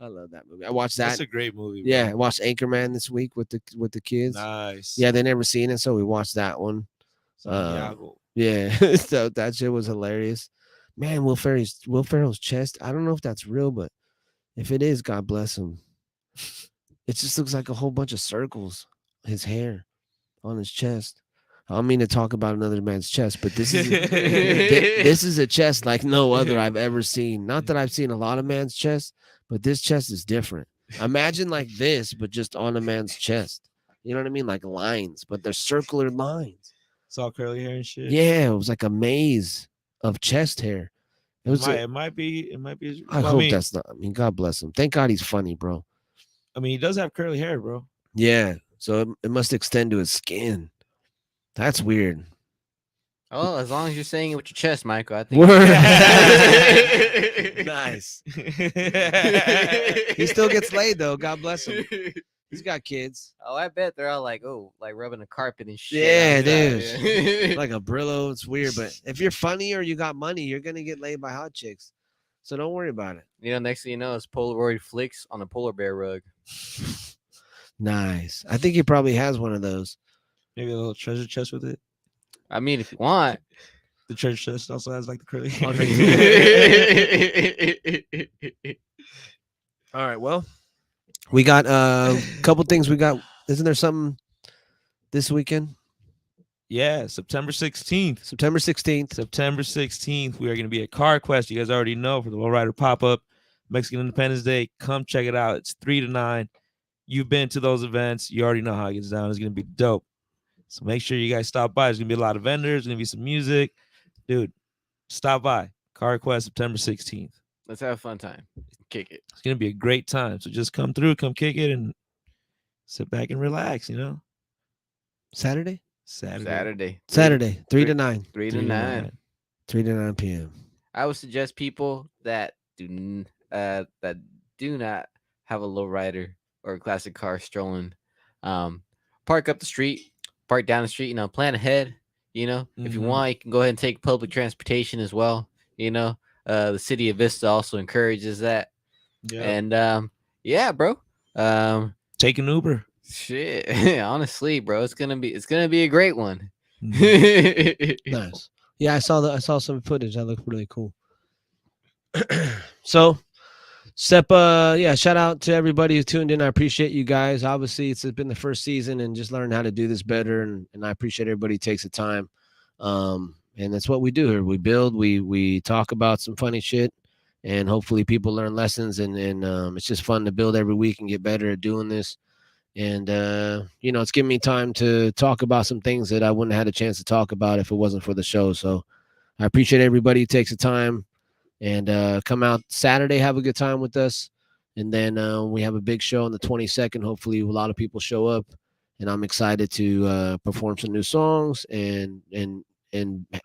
[SPEAKER 3] I love that movie. I watched that.
[SPEAKER 5] That's a great movie. Bro.
[SPEAKER 3] Yeah, I watched Anchorman this week with the kids.
[SPEAKER 5] Nice.
[SPEAKER 3] Yeah, they never seen it, so we watched that one.
[SPEAKER 5] Santiago.
[SPEAKER 3] Yeah, so that shit was hilarious. Man, Will Ferrell's chest. I don't know if that's real, but If it is, God bless him. It just looks like a whole bunch of circles. His hair on his chest. I don't mean to talk about another man's chest, but this is this is a chest like no other I've ever seen. Not that I've seen a lot of man's chest, but this chest is different. Imagine like this, but just on a man's chest. You know what I mean? Like lines, but they're circular lines.
[SPEAKER 5] It's all curly hair and shit.
[SPEAKER 3] Yeah, it was like a maze of chest hair. It was.
[SPEAKER 5] It might be.
[SPEAKER 3] I hope that's not. I mean, God bless him. Thank God he's funny, bro.
[SPEAKER 5] I mean, he does have curly hair, bro.
[SPEAKER 3] Yeah, so it must extend to his skin. That's weird.
[SPEAKER 4] Oh, as long as you're saying it with your chest, Michael, I think.
[SPEAKER 3] Word. Nice. He still gets laid though. God bless him. He's got kids.
[SPEAKER 4] Oh, I bet they're all like, oh, like rubbing the carpet and shit.
[SPEAKER 3] Yeah,
[SPEAKER 4] outside,
[SPEAKER 3] dude.
[SPEAKER 4] yeah.
[SPEAKER 3] Like a Brillo. It's weird, but if you're funny or you got money, you're gonna get laid by hot chicks. So don't worry about it.
[SPEAKER 4] You know, next thing you know, it's Polaroid flicks on a polar bear rug.
[SPEAKER 3] Nice. I think he probably has one of those.
[SPEAKER 5] Maybe a little treasure chest with it.
[SPEAKER 4] I mean, if you want.
[SPEAKER 5] The treasure chest also has like the curly hair.
[SPEAKER 3] All right. Well, we got a couple things. We got. Isn't there something this weekend?
[SPEAKER 5] Yeah, September 16th.
[SPEAKER 3] September 16th.
[SPEAKER 5] September 16th, we are going to be at Car Quest. You guys already know for the Lowrider pop-up, Mexican Independence Day. Come check it out. It's 3 to 9. You've been to those events. You already know how it gets down. It's going to be dope. So make sure you guys stop by. There's going to be a lot of vendors. There's going to be some music. Dude, stop by. Car Quest, September 16th.
[SPEAKER 4] Let's have a fun time. Kick it.
[SPEAKER 5] It's going to be a great time. So just come through, come kick it, and sit back and relax, you know?
[SPEAKER 3] Saturday.
[SPEAKER 4] Saturday.
[SPEAKER 3] 3 to 9.
[SPEAKER 4] 3 to 9.
[SPEAKER 3] 3 to 9 p.m.
[SPEAKER 4] I would suggest people that do not have a lowrider or a classic car strolling, park up the street, park down the street. You know, plan ahead. You know, if you want, you can go ahead and take public transportation as well. You know, the city of Vista also encourages that.
[SPEAKER 5] Yeah.
[SPEAKER 4] And yeah, bro.
[SPEAKER 5] Take an Uber.
[SPEAKER 4] Shit, honestly, bro, it's gonna be a great one.
[SPEAKER 3] Nice. Yeah, I saw some footage. That looked really cool. So, shout out to everybody who tuned in. I appreciate you guys. Obviously, it's been the first season and just learning how to do this better. And I appreciate everybody who takes the time. And that's what we do here. We build, we talk about some funny shit, and hopefully people learn lessons. And it's just fun to build every week and get better at doing this. And, you know, it's giving me time to talk about some things that I wouldn't have had a chance to talk about if it wasn't for the show. So I appreciate everybody who takes the time and come out Saturday, have a good time with us. And then we have a big show on the 22nd. Hopefully a lot of people show up, and I'm excited to perform some new songs and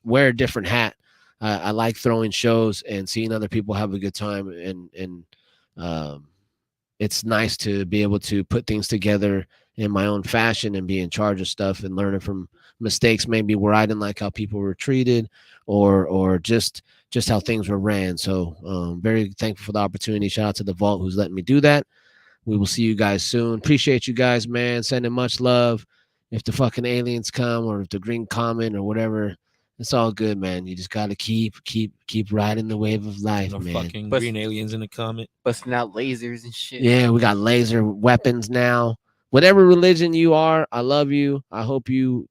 [SPEAKER 3] wear a different hat. I like throwing shows and seeing other people have a good time, and it's nice to be able to put things together in my own fashion and be in charge of stuff and learning from mistakes, maybe where I didn't like how people were treated or just how things were ran. So very thankful for the opportunity. Shout out to the Vault who's letting me do that. We will see you guys soon. Appreciate you guys, man. Sending much love. If the fucking aliens come or if the green comet or whatever, it's all good, man. You just gotta keep riding the wave of life,
[SPEAKER 5] No
[SPEAKER 3] man.
[SPEAKER 5] fucking green aliens in the comment.
[SPEAKER 4] Busting out lasers and shit.
[SPEAKER 3] Yeah, we got laser weapons now. Whatever religion you are, I love you. I hope you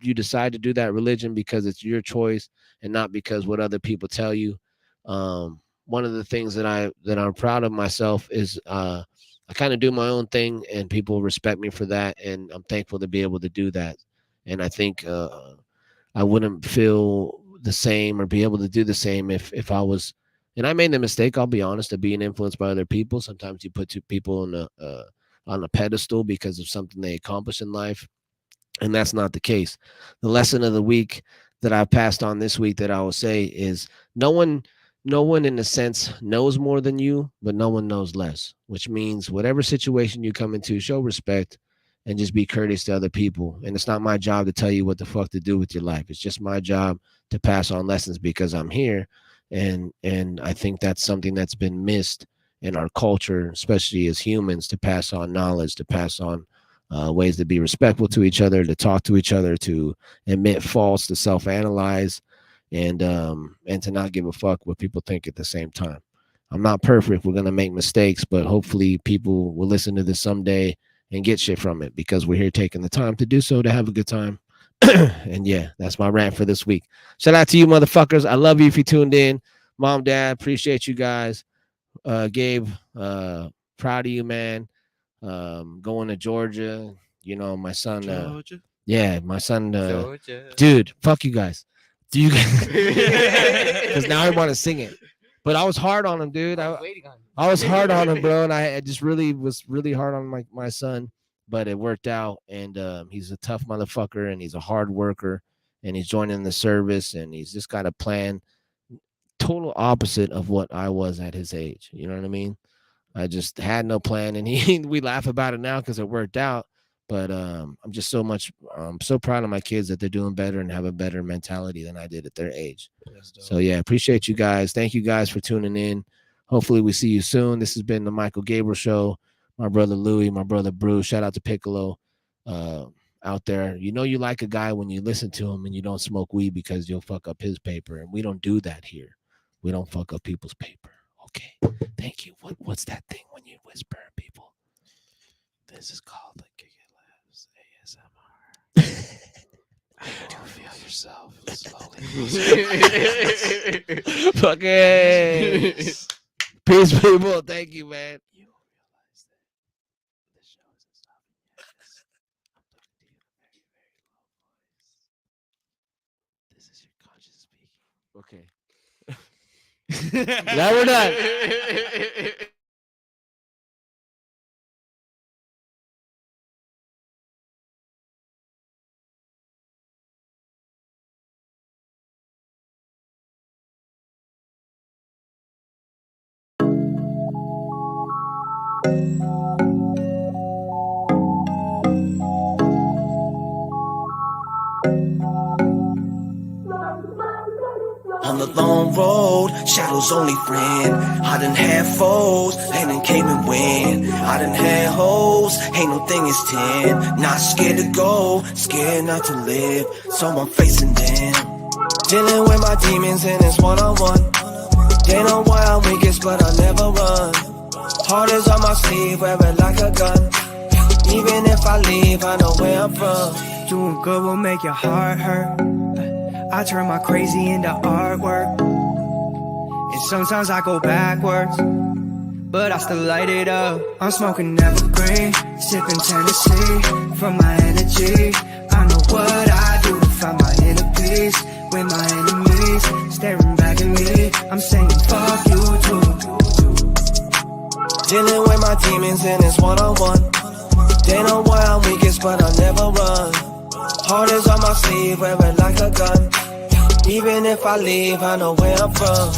[SPEAKER 3] decide to do that religion because it's your choice and not because what other people tell you. One of the things that I'm proud of myself is I kind of do my own thing and people respect me for that, and I'm thankful to be able to do that. And I think I wouldn't feel the same or be able to do the same if I was, and I made the mistake, I'll be honest, of being influenced by other people. Sometimes you put two people on a pedestal because of something they accomplish in life, and that's not the case. The lesson of the week that I've passed on this week that I will say is no one in a sense knows more than you, but no one knows less, which means whatever situation you come into, show respect and just be courteous to other people. And it's not my job to tell you what the fuck to do with your life. It's just my job to pass on lessons because I'm here. And I think that's something that's been missed in our culture, especially as humans, to pass on knowledge, to pass on ways to be respectful to each other, to talk to each other, to admit faults, to self-analyze, and to not give a fuck what people think at the same time. I'm not perfect. We're gonna make mistakes, but hopefully people will listen to this someday and get shit from it because we're here taking the time to do so, to have a good time. And yeah, that's my rant for this week. Shout out to you motherfuckers. I love you if you tuned in. Mom, Dad, appreciate you guys. Gabe, proud of you, man. Going to Georgia. You know, my son.
[SPEAKER 5] Georgia.
[SPEAKER 3] Yeah, my son.
[SPEAKER 4] Georgia.
[SPEAKER 3] Dude, fuck you guys. Do you guys? Because now I want to sing it. But I was hard on him, dude.
[SPEAKER 4] Waiting on you.
[SPEAKER 3] I was hard on him, bro, and I just really was really hard on my son, but it worked out. And he's a tough motherfucker, and he's a hard worker, and he's joining the service, and he's just got a plan, total opposite of what I was at his age. You know what I mean? I just had no plan, and we laugh about it now because it worked out. But I'm just so proud of my kids that they're doing better and have a better mentality than I did at their age. So yeah, appreciate you guys. Thank you guys for tuning in. Hopefully we see you soon. This has been the Michael Gabriel Show. My brother Louie, my brother Bruce. Shout out to Piccolo out there. You know you like a guy when you listen to him and you don't smoke weed because you'll fuck up his paper. And we don't do that here. We don't fuck up people's paper. Okay. Thank you. What's that thing when you whisper at people? This is called the ASMR. You feel yourself slowly. Okay. Peace, people. Thank you, man. You realize that the show isn't stopping yet. I'm talking to you in a very, very low voice. This is your conscious speaking. Okay. Now we're done.
[SPEAKER 6] On the long road, shadows only friend. I done had foes, and then came and went. I done had hoes, ain't no thing is 10. Not scared to go, scared not to live, so I'm facing them. Dealing with my demons and it's one-on-one. They know why I'm weakest, but I never run. Heart is on my sleeve, wear it like a gun. Even if I leave, I know where I'm from.
[SPEAKER 7] Doing good will make your heart hurt. I turn my crazy into artwork. And sometimes I go backwards, but I still light it up. I'm smoking evergreen, sipping Tennessee from my energy. I know what I do to find my inner peace. With my enemies staring back at me, I'm saying fuck you too.
[SPEAKER 6] Dealing with my demons and it's one-on-one. They know why I'm weakest, but I never run. Heart is on my sleeve, wear it like a gun. Even if I leave, I know where I'm from.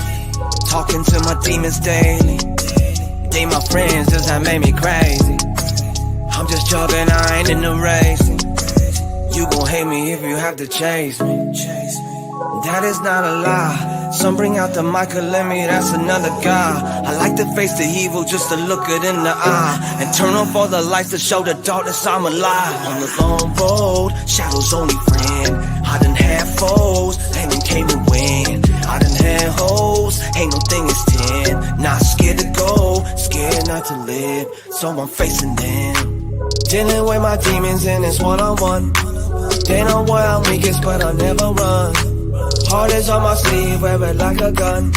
[SPEAKER 6] Talking to my demons daily. They my friends, does that make me crazy? I'm just jogging, I ain't in the racing. You gon' hate me if you have to chase me. That is not a lie. Some bring out the Michael Lemmy, that's another guy. I like to face the evil just to look it in the eye. And turn off all the lights to show the darkness I'm alive. On the long road, shadows only friend. I done had foes, and then came and went. I done had hoes, ain't no thing is 10. Not scared to go, scared not to live, so I'm facing them. Dealing with my demons and it's one-on-one. They know why I'm weakest, but I never run. Heart is on my sleeve, wear it like a gun.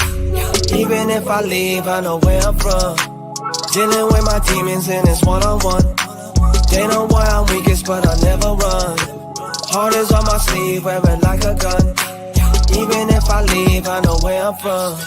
[SPEAKER 6] Even if I leave, I know where I'm from. Dealing with my demons and it's one-on-one. They know why I'm weakest, but I never run. Heart is on my sleeve, wear it like a gun. Even if I leave, I know where I'm from.